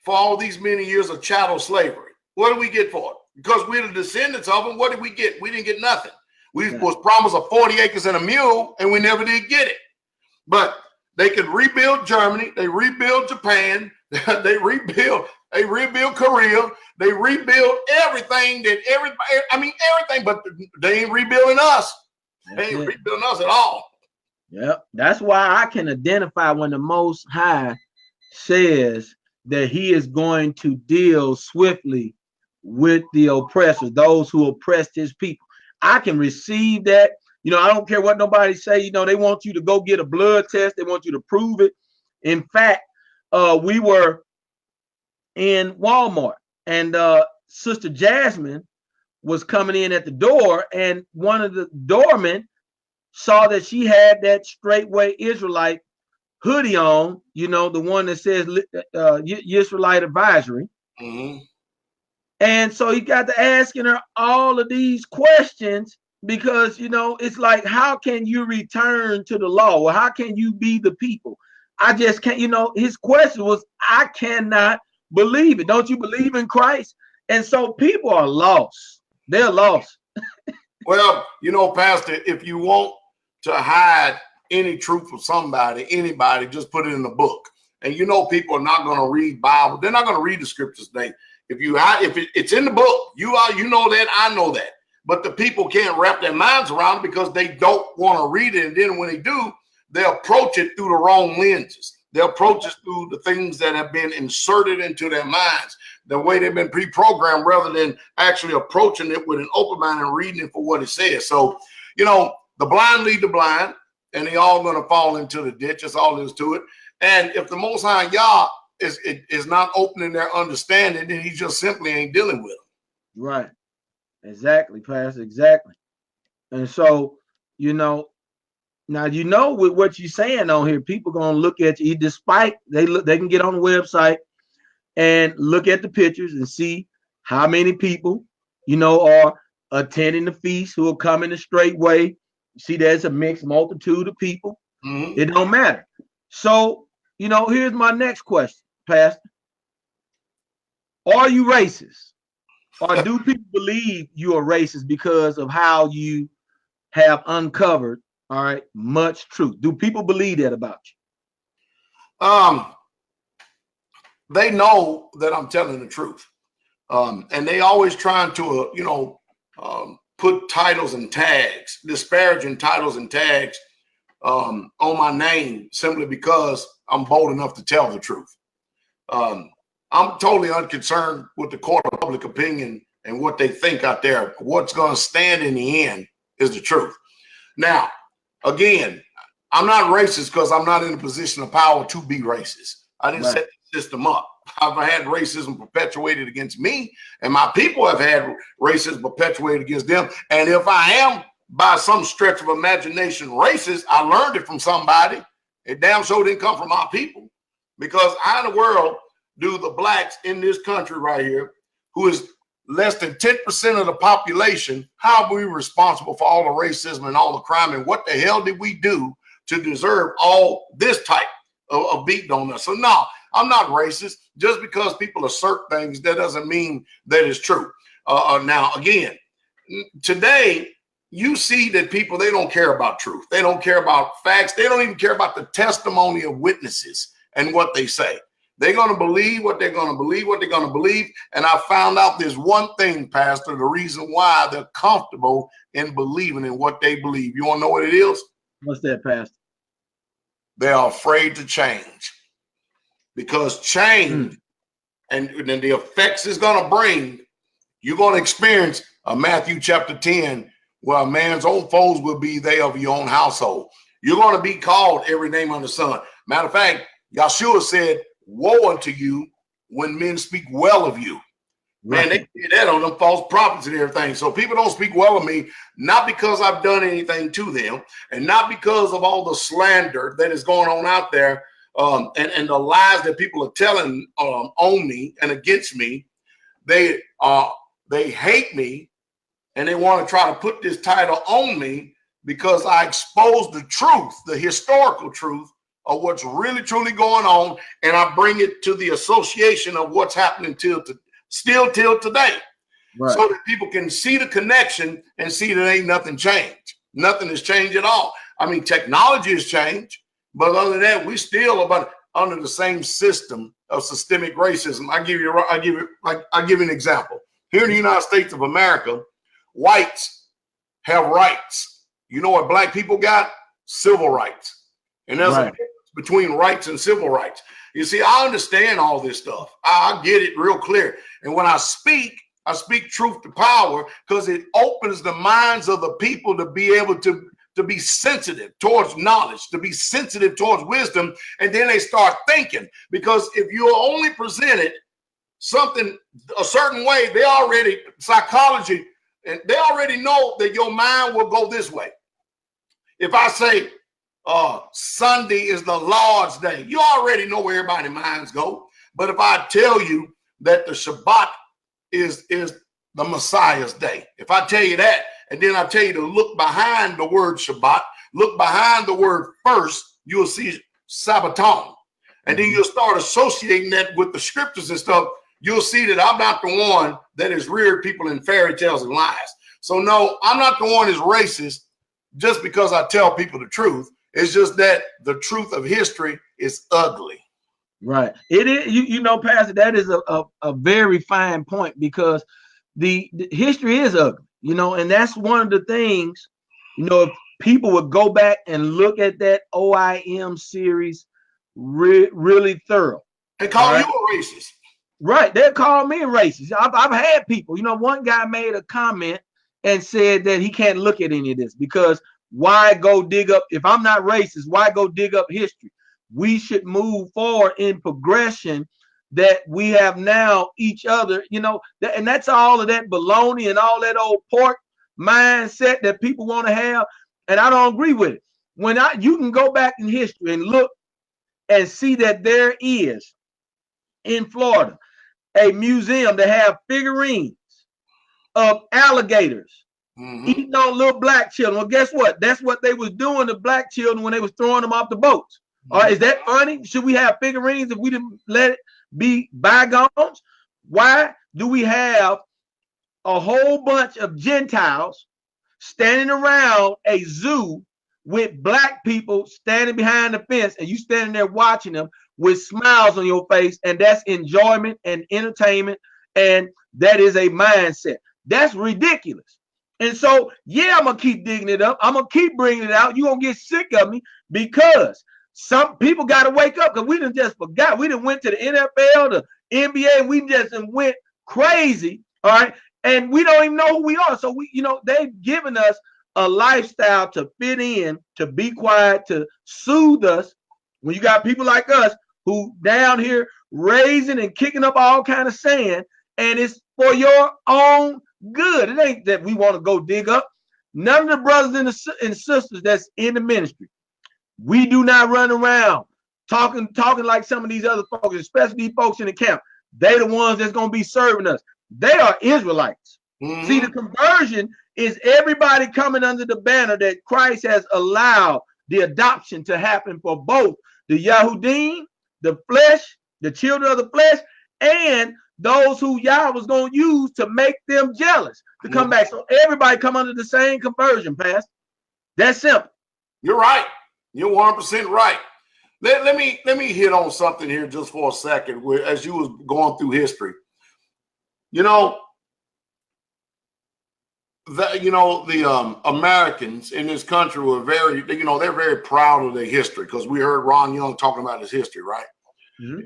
for all these many years of chattel slavery? What did we get for it? Because we're the descendants of them. What did we get? We didn't get nothing. We was promised a 40 acres and a mule, and we never did get it. But they could rebuild Germany. They rebuild Japan. They rebuild Korea. They rebuild everything everything, but they ain't rebuilding us. They ain't rebuilding us at all. Yep. That's why I can identify when the Most High says that he is going to deal swiftly with the oppressors, those who oppressed his people. I can receive that. You know, I don't care what nobody say. You know, they want you to go get a blood test. They want you to prove it. In fact, we were in Walmart, and Sister Jasmine was coming in at the door, and one of the doormen saw that she had that Straightway Israelite hoodie on, you know, the one that says Israelite Advisory. Mm-hmm. And so he got to asking her all of these questions because, you know, it's like, how can you return to the law? Or how can you be the people? I just can't, you know, his question was, I cannot believe it. Don't you believe in Christ? And so people are lost. They're lost. Well, you know, Pastor, if you want to hide any truth from anybody, just put it in the book. And you know, people are not going to read Bible. They're not going to read the scriptures today. If it's in the book, you know that, I know that. But the people can't wrap their minds around it because they don't want to read it. And then when they do, they approach it through the wrong lenses. They approach it through the things that have been inserted into their minds, the way they've been pre-programmed, rather than actually approaching it with an open mind and reading it for what it says. So, you know, the blind lead the blind, and they all going to fall into the ditch. That's all there is to it. And if the Most High Yah is not opening their understanding, then he just simply ain't dealing with them. Right. Exactly, Pastor. Exactly. And so, you know, now, you know, with what you're saying on here, people going to look at you, despite they can get on the website and look at the pictures and see how many people, you know, are attending the feast, who are coming the straight way. See, there's a mixed multitude of people. Mm-hmm. It don't matter. So, you know, here's my next question, Pastor. Are you racist? Or do people believe you are racist because of how you have uncovered, all right, much truth? Do people believe that about you? They know that I'm telling the truth. And they always trying to, put titles and tags, disparaging titles and tags on my name simply because I'm bold enough to tell the truth. I'm totally unconcerned with the court of public opinion and what they think out there. What's going to stand in the end is the truth. Now, again, I'm not racist because I'm not in a position of power to be racist. I didn't set the system up. I've had racism perpetuated against me, and my people have had racism perpetuated against them. And if I am, by some stretch of imagination, racist, I learned it from somebody. It damn sure didn't come from our people, because how in the world do the blacks in this country right here, who is less than 10% of the population, how are we responsible for all the racism and all the crime? And what the hell did we do to deserve all this type of beating on us? So no, I'm not racist. Just because people assert things, that doesn't mean that it's true. Now, again, today, you see that people, they don't care about truth. They don't care about facts. They don't even care about the testimony of witnesses and what they say. They're going to believe what they're going to believe, what they're going to believe. And I found out there's one thing, Pastor, the reason why they're comfortable in believing in what they believe. You want to know what it is? What's that, Pastor? They are afraid to change, because change and the effects it's going to bring, you're going to experience Matthew chapter 10, where a man's own foes will be they of your own household. You're going to be called every name under the sun. Matter of fact, Yahshua said, woe unto you when men speak well of you. Man, they did that on them false prophets and everything. So people don't speak well of me, not because I've done anything to them, and not because of all the slander that is going on out there, and the lies that people are telling on me and against me. They hate me, and they want to try to put this title on me because I expose the truth, the historical truth of what's really truly going on, and I bring it to the association of what's happening still till today, right, so that people can see the connection and see that ain't nothing changed. Nothing has changed at all. I mean, technology has changed, but other than that, we still about under the same system of systemic racism. I give you an example. Here in the United States of America, whites have rights. You know what black people got? Civil rights. And there's a difference between rights and civil rights. You see, I understand all this stuff. I get it real clear. And when I speak truth to power, because it opens the minds of the people to be able to be sensitive towards knowledge, to be sensitive towards wisdom, and then they start thinking. Because if you're only presented something a certain way, psychology, and they already know that your mind will go this way. If I say Sunday is the Lord's day, you already know where everybody's minds go. But if I tell you that the Shabbat is the Messiah's day, if I tell you that, and then I tell you to look behind the word Shabbat, look behind the word first, you'll see Sabbaton. And then you'll start associating that with the scriptures and stuff. You'll see that I'm not the one that has reared people in fairy tales and lies. So no, I'm not the one that's racist just because I tell people the truth. It's just that the truth of history is ugly. Right. It is, you know, Pastor, that is a very fine point, because the history is ugly, you know, and that's one of the things, you know, if people would go back and look at that O.I.M series really thorough. They call you a racist. Right. They call me a racist. I've had people, you know, one guy made a comment and said that he can't look at any of this because why go dig up, if I'm not racist, why go dig up history? We should move forward in progression that we have now each other, you know, and that's all of that baloney and all that old pork mindset that people want to have. And I don't agree with it. You can go back in history and look and see that there is in Florida a museum that have figurines of alligators eating on little black children. Well, guess what? That's what they was doing to black children when they was throwing them off the boats. All right, is that funny? Should we have figurines if we didn't let it be bygones? Why do we have a whole bunch of Gentiles standing around a zoo with black people standing behind the fence, and you standing there watching them with smiles on your face, and that's enjoyment and entertainment, and that is a mindset. That's ridiculous. And so, yeah, I'm gonna keep digging it up. I'm gonna keep bringing it out. You're gonna get sick of me, because some people got to wake up, because we done just forgot. We done went to the NFL, the NBA, and we just went crazy, all right? And we don't even know who we are. So we, you know, they've given us a lifestyle to fit in, to be quiet, to soothe us. When you got people like us who down here raising and kicking up all kind of sand, and it's for your own good. It ain't that we want to go dig up. None of the brothers and sisters that's in the ministry, we do not run around talking like some of these other folks, especially these folks in the camp. They the ones that's going to be serving us. They are Israelites. See, the conversion is everybody coming under the banner that Christ has allowed the adoption to happen for both the Yahudim, the flesh, the children of the flesh, and those who Yah was going to use to make them jealous to come back. So everybody come under the same conversion, Pastor. That's simple. You're right. You're 100% right. Let me hit on something here just for a second. Where, as you was going through history, the Americans in this country were very, they're very proud of their history, because we heard Ron Young talking about his history, right?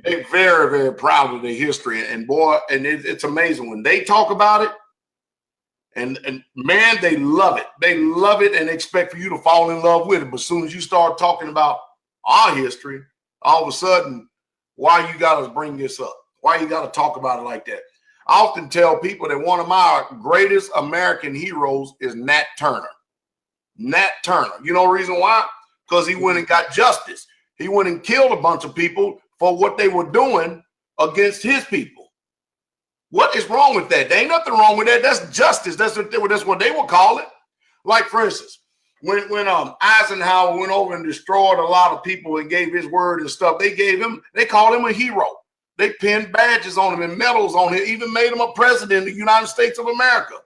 They're very, very proud of their history, and boy, and it's amazing when they talk about it. And man, they love it. They love it and expect for you to fall in love with it. But as soon as you start talking about our history, all of a sudden, why you got to bring this up? Why you got to talk about it like that? I often tell people that one of my greatest American heroes is Nat Turner. Nat Turner. You know the reason why? Because he went and got justice. He went and killed a bunch of people for what they were doing against his people. What is wrong with that? There ain't nothing wrong with that. That's justice. That's what they would call it. Like, for instance, when Eisenhower went over and destroyed a lot of people and gave his word and stuff, they called him a hero. They pinned badges on him and medals on him, even made him a president of the United States of America.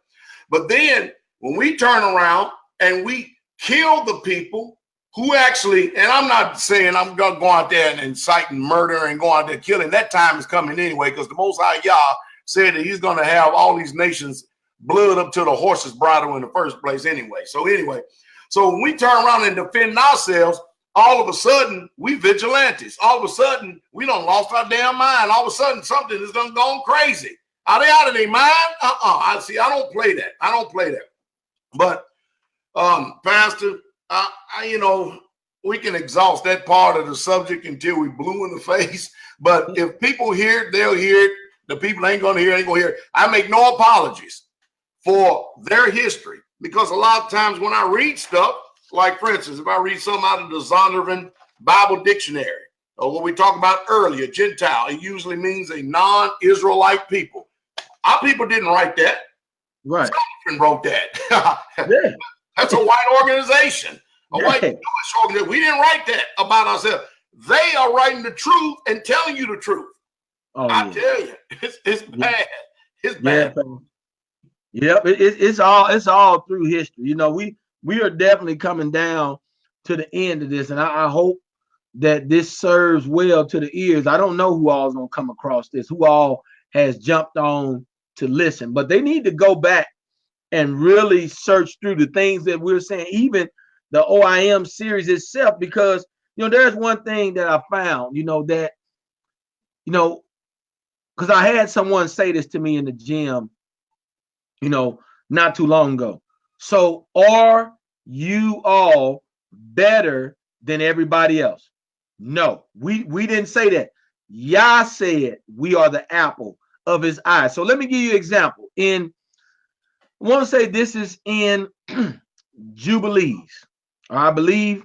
But then when we turn around and we kill the people who actually, and I'm not saying I'm going to go out there and inciting murder and go out there killing. That time is coming anyway, because the Most High Yah said that he's going to have all these nations blood up to the horse's bridle in the first place anyway. So when we turn around and defend ourselves, all of a sudden we vigilantes. All of a sudden we done lost our damn mind. All of a sudden something has done gone crazy. Are they out of their mind? I don't play that. But Pastor, we can exhaust that part of the subject until we blue in the face. But if people hear it, they'll hear it. The people ain't going to hear it. I make no apologies for their history, because a lot of times when I read stuff, like, for instance, if I read something out of the Zondervan Bible Dictionary, or what we talked about earlier, Gentile, it usually means a non-Israelite people. Our people didn't write that. Right. Zondervan wrote that. Yeah. That's a white organization. A white Jewish organization. We didn't write that about ourselves. They are writing the truth and telling you the truth. Oh, I tell you, it's bad. It's bad. Yep, it's all through history. We are definitely coming down to the end of this, and I hope that this serves well to the ears. I don't know who all is going to come across this, who all has jumped on to listen, but they need to go back and really search through the things that we're saying, even the O.I.M series itself, because there's one thing that I found, that because I had someone say this to me in the gym, not too long ago. So are you all better than everybody else? No, we didn't say that. Yah said we are the apple of his eye. So let me give you an example. I want to say this is in Jubilees. I believe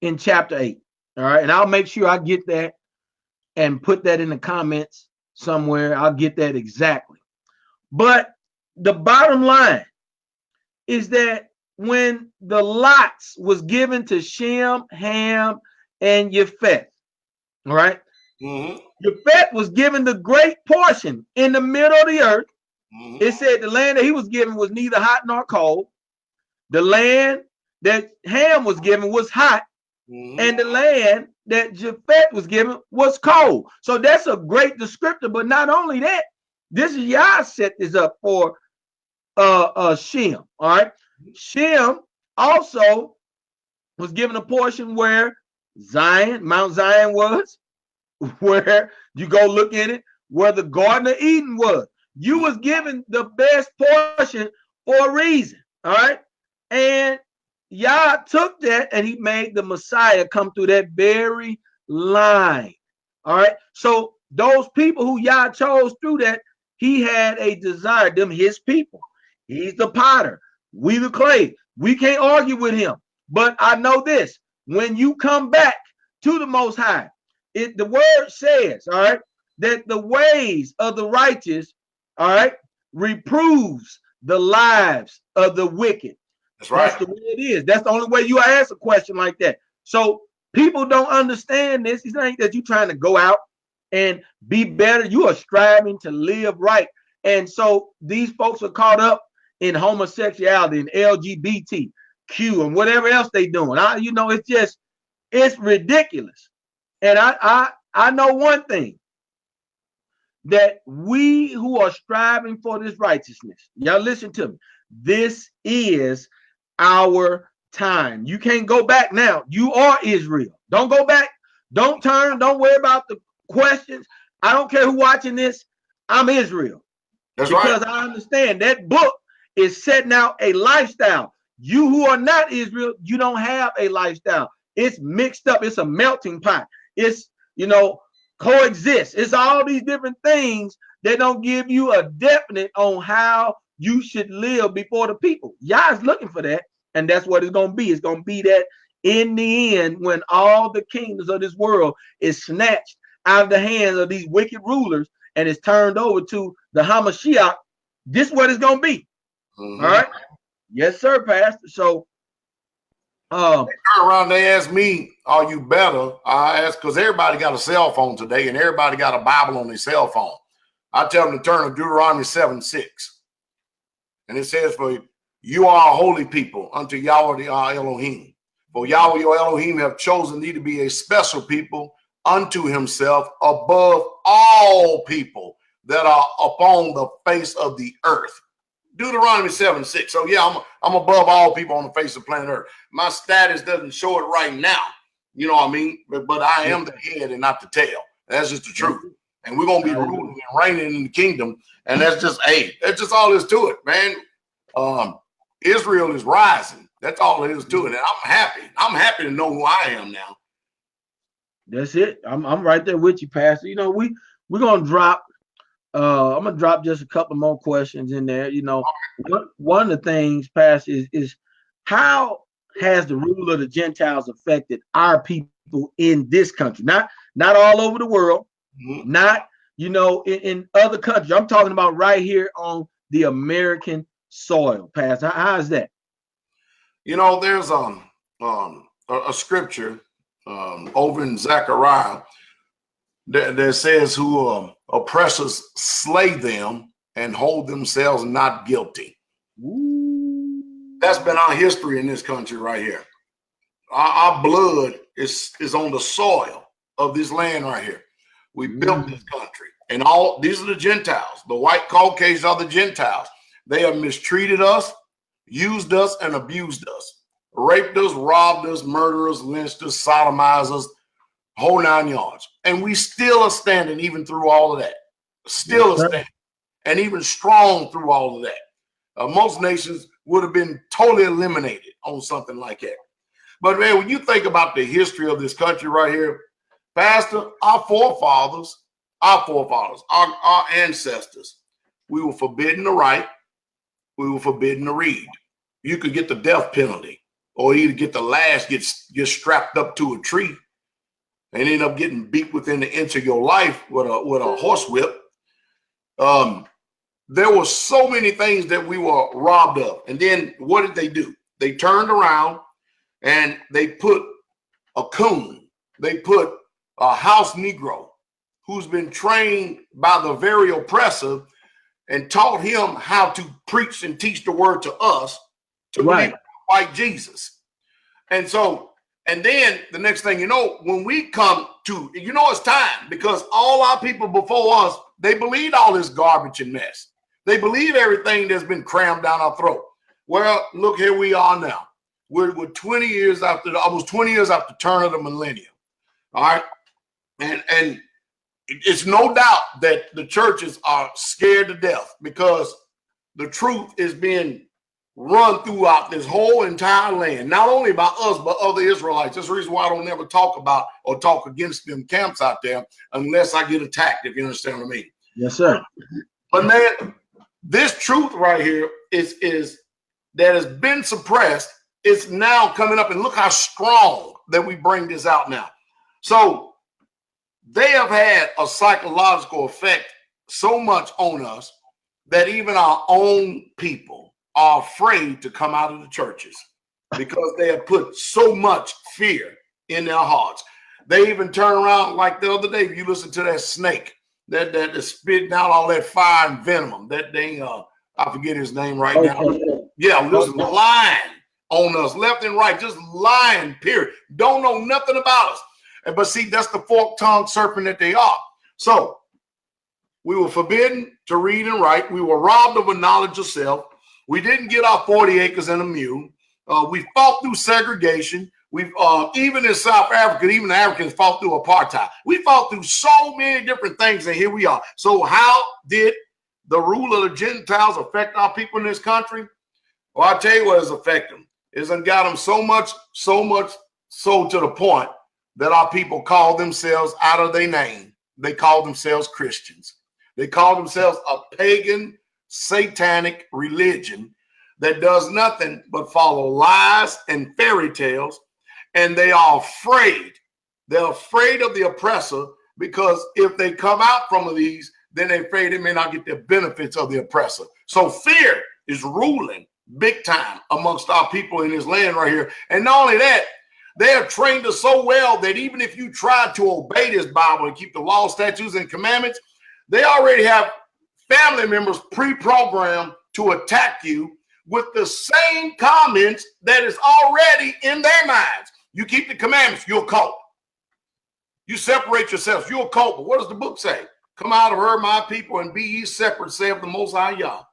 in chapter 8. All right. And I'll make sure I get that and put that in the comments somewhere. I'll get that exactly. But the bottom line is that when the lots was given to Shem, Ham, and Japheth, all right, Japheth was given the great portion in the middle of the earth. It said the land that he was given was neither hot nor cold. The land that Ham was given was hot, and the land that Japheth was given was cold. So that's a great descriptor. But not only that, this is Yah set this up for Shem. All right, Shem also was given a portion where Mount Zion was, where you go look in it, where the Garden of Eden was. You was given the best portion for a reason. All right, and Yah took that and he made the Messiah come through that very line. All right. So those people who Yah chose through that, he had a desire, them his people. He's the potter. We the clay. We can't argue with him. But I know this, when you come back to the Most High, the word says, all right, that the ways of the righteous all right, reproves the lives of the wicked. That's right. That's the way it is. That's the only way you ask a question like that. So people don't understand this. It's not that you're trying to go out and be better. You are striving to live right. And so these folks are caught up in homosexuality and LGBTQ and whatever else they doing. It's ridiculous. And I know one thing, that we who are striving for this righteousness, y'all listen to me, this is our time. You can't go back now. You are Israel. Don't go back. Don't turn. Don't worry about the questions. I don't care who watching this. I'm Israel. That's because right. I understand that book is setting out a lifestyle. You who are not Israel, you don't have a lifestyle. It's mixed up. It's a melting pot. It's, coexist. It's all these different things that don't give you a definite on how you should live before the people. Yah's looking for that, and that's what it's going to be. It's going to be that in the end, when all the kingdoms of this world is snatched out of the hands of these wicked rulers and is turned over to the Hamashiach, this is what it's going to be. Mm-hmm. All right. Yes, sir, Pastor. So, they turn around, they ask me, are you better? I ask, because everybody got a cell phone today and everybody got a Bible on their cell phone. I tell them to turn to Deuteronomy 7:6. And it says, for you are a holy people unto Yahweh our Elohim. For Yahweh your Elohim have chosen thee to be a special people unto himself above all people that are upon the face of the earth. Deuteronomy 7:6. So yeah, I'm above all people on the face of planet Earth. My status doesn't show it right now. You know what I mean? But I am the head and not the tail. That's just the truth. And we're gonna be ruling and reigning in the kingdom. And that's just that's just all there is to it, man. Israel is rising. That's all there is to it. And I'm happy. I'm happy to know who I am now. That's it. I'm right there with you, Pastor. We're gonna drop. I'm gonna drop just a couple more questions in there. One of the things, Pastor, is how has the rule of the Gentiles affected our people in this country? Not all over the world, not in other countries. I'm talking about right here on the American soil, Pastor. How is that? There's a scripture over in Zechariah that says, who oppressors slay them and hold themselves not guilty. Ooh. That's been our history in this country right here. Our blood is on the soil of this land right here. We built this country, and all these are the Gentiles. The white Caucasians are the Gentiles. They have mistreated us, used us, and abused us, raped us, robbed us, murdered us, lynched us, sodomized us, whole 9 yards. And we still are standing even through all of that. Still are standing. And even strong through all of that. Most nations would have been totally eliminated on something like that. But man, when you think about the history of this country right here, Pastor, our forefathers, our ancestors, we were forbidden to write. We were forbidden to read. You could get the death penalty, or either get the lash, get strapped up to a tree, and end up getting beat within the inch of your life with a horsewhip. There were so many things that we were robbed of. And then what did they do? They turned around and they put a coon. They put a house Negro who's been trained by the very oppressor and taught him how to preach and teach the word to us to believe white Jesus. And then the next thing you know, when we come to, it's time, because all our people before us, they believed all this garbage and mess. They believe everything that's been crammed down our throat. Well, look, here we are now. We're 20 years after, almost 20 years after the turn of the millennium. All right. And it's no doubt that the churches are scared to death, because the truth is being run throughout this whole entire land, not only by us, but other Israelites. That's the reason why I don't ever talk about or talk against them camps out there unless I get attacked, if you understand what I mean. Yes, sir. But man, this truth right here is that has been suppressed. It's now coming up, and look how strong that we bring this out now. So they have had a psychological effect so much on us that even our own people are afraid to come out of the churches because they have put so much fear in their hearts. They even turn around like the other day. If you listen to that snake that is spitting out all that fire and venom, that thing, I forget his name right now. Yeah, just lying on us left and right, just lying, period. Don't know nothing about us. But see, that's the fork-tongued serpent that they are. So we were forbidden to read and write. We were robbed of a knowledge of self. We didn't get our 40 acres and a mule. We fought through segregation. We've even in South Africa, even the Africans fought through apartheid. We fought through so many different things, and here we are. So how did the rule of the Gentiles affect our people in this country? Well, I'll tell you what has affected them. It's got them so much so to the point that our people call themselves out of their name. They call themselves Christians. They call themselves a pagan, satanic religion that does nothing but follow lies and fairy tales. And they are afraid. They're afraid of the oppressor because if they come out from these, then they're afraid they may not get the benefits of the oppressor. So fear is ruling big time amongst our people in this land right here. And not only that, they have trained us so well that even if you try to obey this Bible and keep the law, statutes, and commandments, they already have family members pre-programmed to attack you with the same comments that is already in their minds. You keep the commandments, you'll cope. You separate yourselves, you'll cope. But what does the book say? Come out of her, my people, and be ye separate, saith the Most High Yah,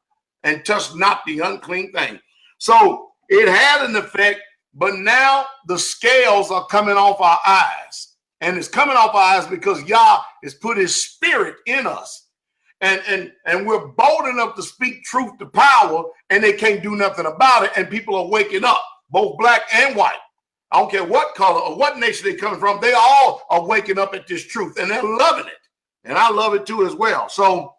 and touch not the unclean thing. So it had an effect, but now the scales are coming off our eyes. And it's coming off our eyes because Yah has put his spirit in us. And we're bold enough to speak truth to power, and they can't do nothing about it. And people are waking up, both black and white. I don't care what color or what nation they're coming from. They all are waking up at this truth, and they're loving it. And I love it too as well. So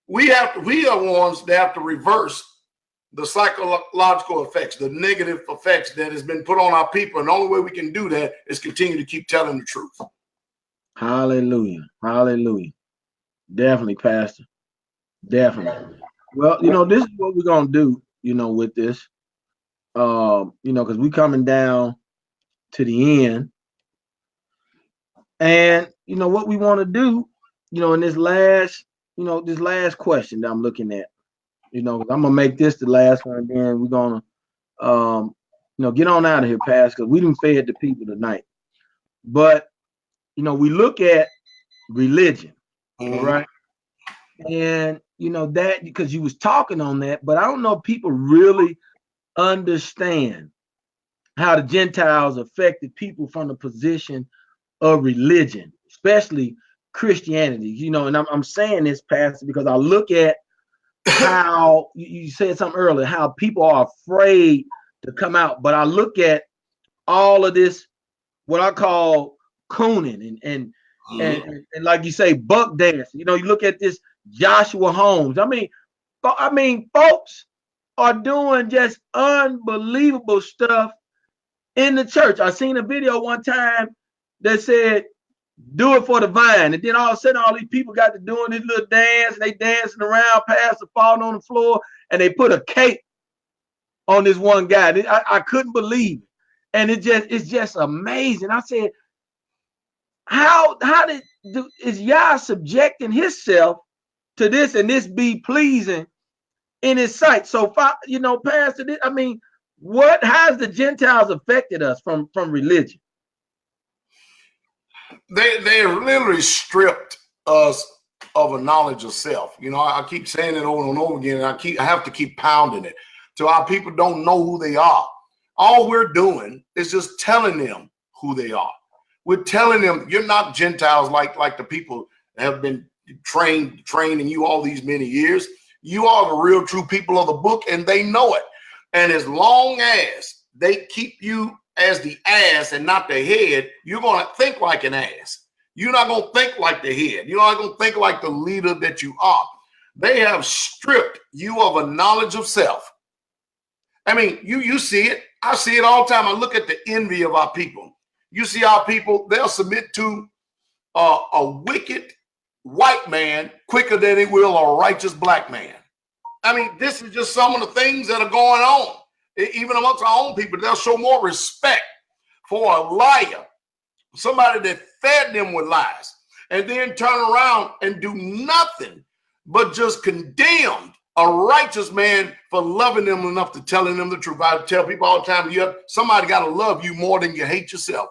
we are ones that have to reverse the psychological effects, the negative effects that has been put on our people. And the only way we can do that is continue to keep telling the truth. Hallelujah. Hallelujah. Definitely, Pastor. Definitely. Well, this is what we're going to do, with this, because we're coming down to the end. And, what we want to do, in this last question that I'm looking at, I'm going to make this the last one, and then we're going to, get on out of here, Pastor, because we didn't fed the people tonight. But, we look at religion, right? And, that because you was talking on that, but I don't know if people really understand how the Gentiles affected people from the position of religion, especially Christianity, and I'm saying this, Pastor, because I look at how you said something earlier, how people are afraid to come out. But I look at all of this, what I call cooning and like you say, buck dancing. You look at this Joshua Holmes. I mean, folks are doing just unbelievable stuff in the church. I seen a video one time that said, do it for the vine. And then all of a sudden, all these people got to doing this little dance. They dancing around, pastor falling on the floor, and they put a cape on this one guy. I couldn't believe it. And it's just amazing. I said, how is Yah subjecting himself to this and this be pleasing in his sight? So, Pastor, how has the Gentiles affected us from religion? They have literally stripped us of a knowledge of self. I keep saying it over and over again, and I have to keep pounding it till our people don't know who they are. All we're doing is just telling them who they are. We're telling them you're not Gentiles like the people that have been training you all these many years. You are the real true people of the book, and they know it. And as long as they keep you as the ass and not the head, you're going to think like an ass. You're not going to think like the head. You're not going to think like the leader that you are. They have stripped you of a knowledge of self. You see it. I see it all the time. I look at the envy of our people. You see our people, they'll submit to a wicked white man quicker than he will a righteous black man. I mean, this is just some of the things that are going on. Even amongst our own people, they'll show more respect for a liar, somebody that fed them with lies, and then turn around and do nothing but just condemn a righteous man for loving them enough to telling them the truth. I tell people all the time, somebody got to love you more than you hate yourself.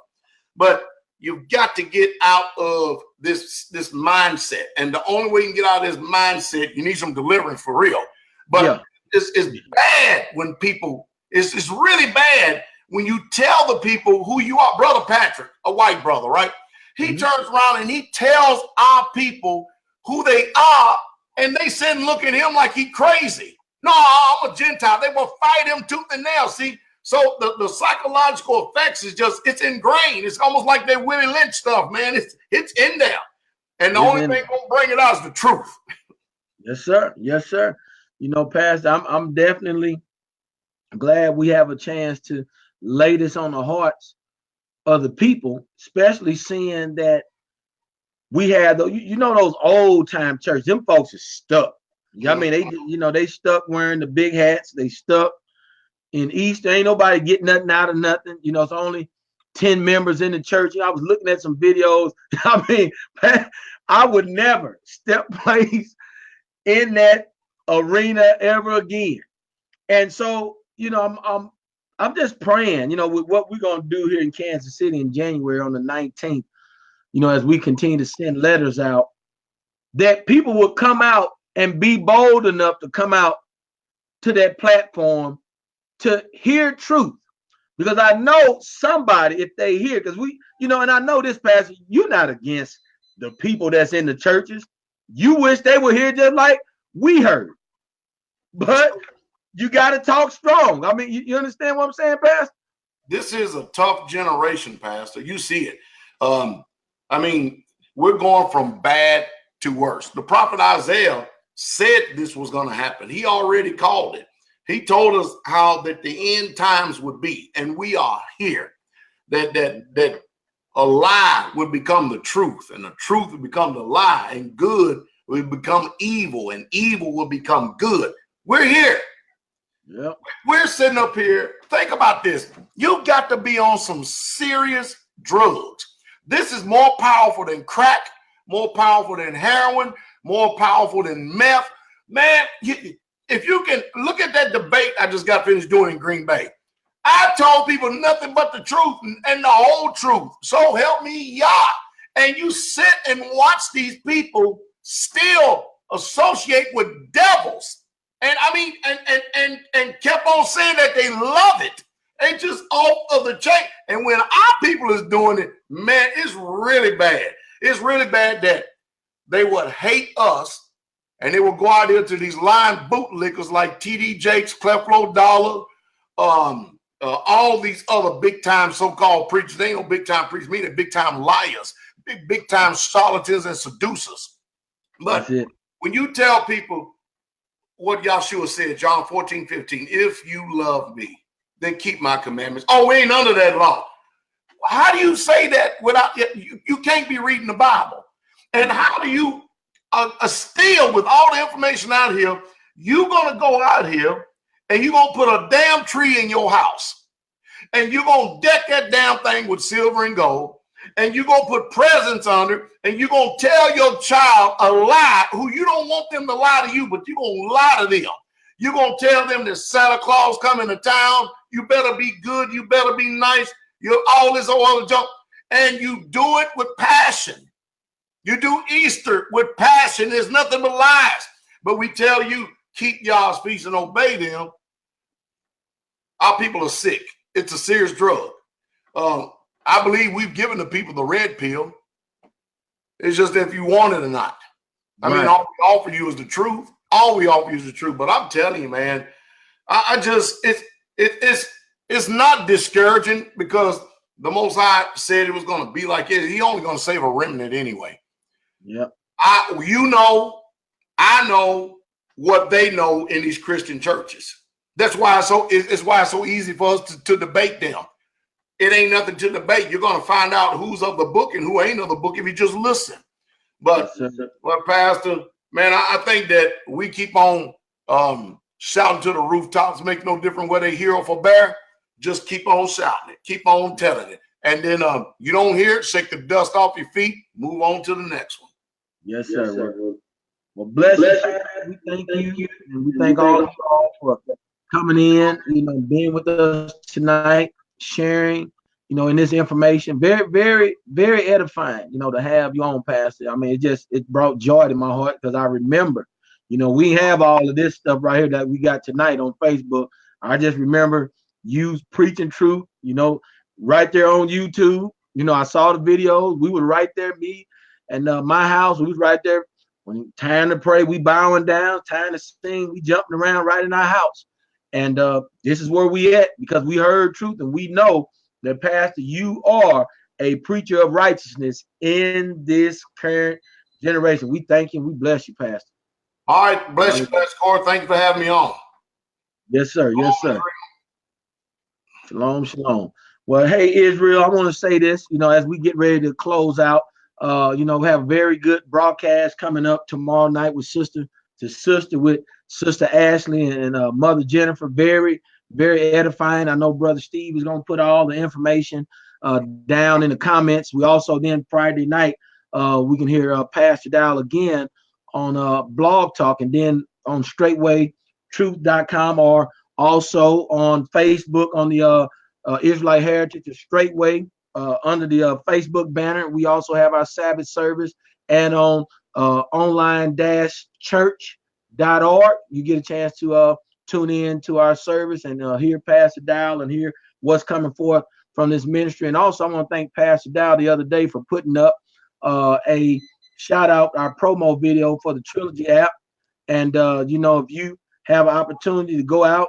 But you've got to get out of this mindset. And the only way you can get out of this mindset, you need some deliverance for real. But it's bad when people, it's really bad when you tell the people who you are. Brother Patrick, a white brother, right? He turns around and he tells our people who they are, and they sit and look at him like he crazy. No, I'm a Gentile. They will fight him tooth and nail. See, so the psychological effects is just, it's ingrained. It's almost like that Willie Lynch stuff, man. It's in there. And the only thing gonna bring it out is the truth. Yes, sir. Yes, sir. You know, Pastor, I'm definitely glad we have a chance to lay this on the hearts of the people, especially seeing that we had those old time churches. Them folks are stuck. I mean, they stuck wearing the big hats. They stuck in Easter. Ain't nobody getting nothing out of nothing. It's only 10 members in the church. I was looking at some videos. I mean, I would never step place in that arena ever again. And so, I'm just praying, with what we're going to do here in Kansas City in January on the 19th, as we continue to send letters out, that people will come out and be bold enough to come out to that platform to hear truth. Because I know somebody, if they hear, because and I know this, Pastor, you're not against the people that's in the churches. You wish they were here just like we heard. But you got to talk strong. I mean, you understand what I'm saying, Pastor? This is a tough generation, Pastor. You see it. I mean, we're going from bad to worse. The prophet Isaiah said this was going to happen. He already called it. He told us how that the end times would be, and we are here. That a lie would become the truth, and the truth would become the lie, and good will become evil, and evil will become good. We're here. Yep. We're sitting up here. Think about this. You got to be on some serious drugs. This is more powerful than crack, more powerful than heroin, more powerful than meth. Man, if you can look at that debate I just got finished doing in Green Bay. I told people nothing but the truth and the whole truth. So help me, Yah. And you sit and watch these people still associate with devils. And I mean, and kept on saying that they love it. They just off of the chain. And when our people is doing it, man, it's really bad. It's really bad that they would hate us, and they will go out there to these lying bootlickers like T.D. Jakes, Creflo Dollar, all these other big-time so-called preachers. They ain't no big-time preachers. They're big-time liars, big-time charlatans and seducers. But when you tell people what Yahshua said, John 14:15, if you love me, then keep my commandments. Oh, we ain't under that law. How do you say that without, you can't be reading the Bible? And how do you still, with all the information out here, you're going to go out here and you're going to put a damn tree in your house, and you're going to deck that damn thing with silver and gold, and you're going to put presents under, and you're going to tell your child a lie who you don't want them to lie to you, but you're going to lie to them. You're going to tell them that Santa Claus coming to town. You better be good. You better be nice. You're all this other junk. And you do it with passion. You do Easter with passion. There's nothing but lies. But we tell you, keep y'all's peace and obey them. Our people are sick. It's a serious drug. I believe we've given the people the red pill. It's just if you want it or not. I mean, all we offer you is the truth. All we offer you is the truth. But I'm telling you, man, it's not discouraging, because the Most High said it was going to be like it. He only going to save a remnant anyway. Yep. I know what they know in these Christian churches. That's why it's so easy for us to debate them. It ain't nothing to debate. You're going to find out who's of the book and who ain't of the book if you just listen. But, yes, Pastor, man, I think that we keep on shouting to the rooftops, make no difference whether they hear or forbear. Just keep on shouting it, keep on telling it. And then you don't hear it, shake the dust off your feet, move on to the next one. Yes, sir. Well, bless you, Pastor. We thank you, and we thank all of you all for coming in, being with us tonight, sharing, in this information. Very, very, very edifying, to have you on, Pastor. I mean, it brought joy to my heart because I remember, we have all of this stuff right here that we got tonight on Facebook. I just remember you preaching truth, right there on YouTube. I saw the videos. We were right there, me and my house. We was right there. When time to pray, we bowing down. Time to sing, we jumping around right in our house. And this is where we at because we heard truth and we know that, Pastor, you are a preacher of righteousness in this current generation. We thank you and we bless you, Pastor. All right. Bless you, Pastor Corey. Thank you for having me on. Yes, sir. Yes, sir. Shalom, shalom. Well, hey, Israel, I want to say this, as we get ready to close out, we have a very good broadcast coming up tomorrow night with Sister Ashley and Mother Jennifer. Very, very edifying. I know Brother Steve is going to put all the information down in the comments. We also then Friday night, we can hear Pastor Dowell again on Blog Talk and then on straightwaytruth.com or also on Facebook on the Israelite Heritage of Straightway. Under the Facebook banner. We also have our Sabbath service and on online-church.org. You get a chance to tune in to our service and hear Pastor Dowell and hear what's coming forth from this ministry. And also I want to thank Pastor Dowell the other day for putting up a shout out, our promo video for the Trilogy app. And, if you have an opportunity to go out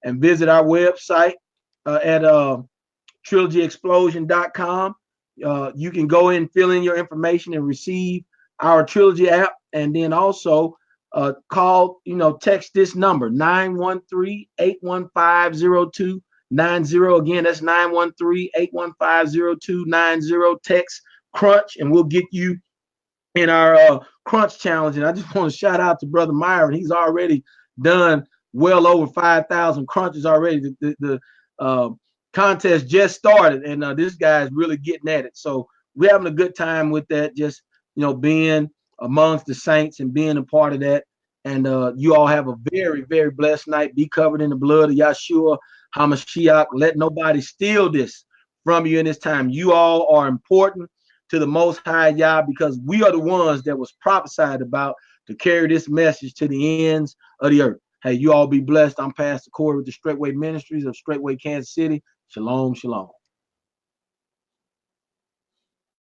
and visit our website at trilogyexplosion.com. You can go in, fill in your information and receive our Trilogy app. And then also call, text this number, 913-815-0290. Again, that's 913-815-0290. Text Crunch, and we'll get you in our Crunch challenge. And I just want to shout out to Brother Myron. He's already done well over 5,000 crunches already. The contest just started, and this guy is really getting at it. So we're having a good time with that, just being amongst the saints and being a part of that. And you all have a very, very blessed night. Be covered in the blood of Yahshua HaMashiach. Let nobody steal this from you in this time. You all are important to the Most High Yah because we are the ones that was prophesied about to carry this message to the ends of the earth. Hey, you all be blessed. I'm Pastor Corey with the Straightway Ministries of Straightway, Kansas City. Shalom, shalom.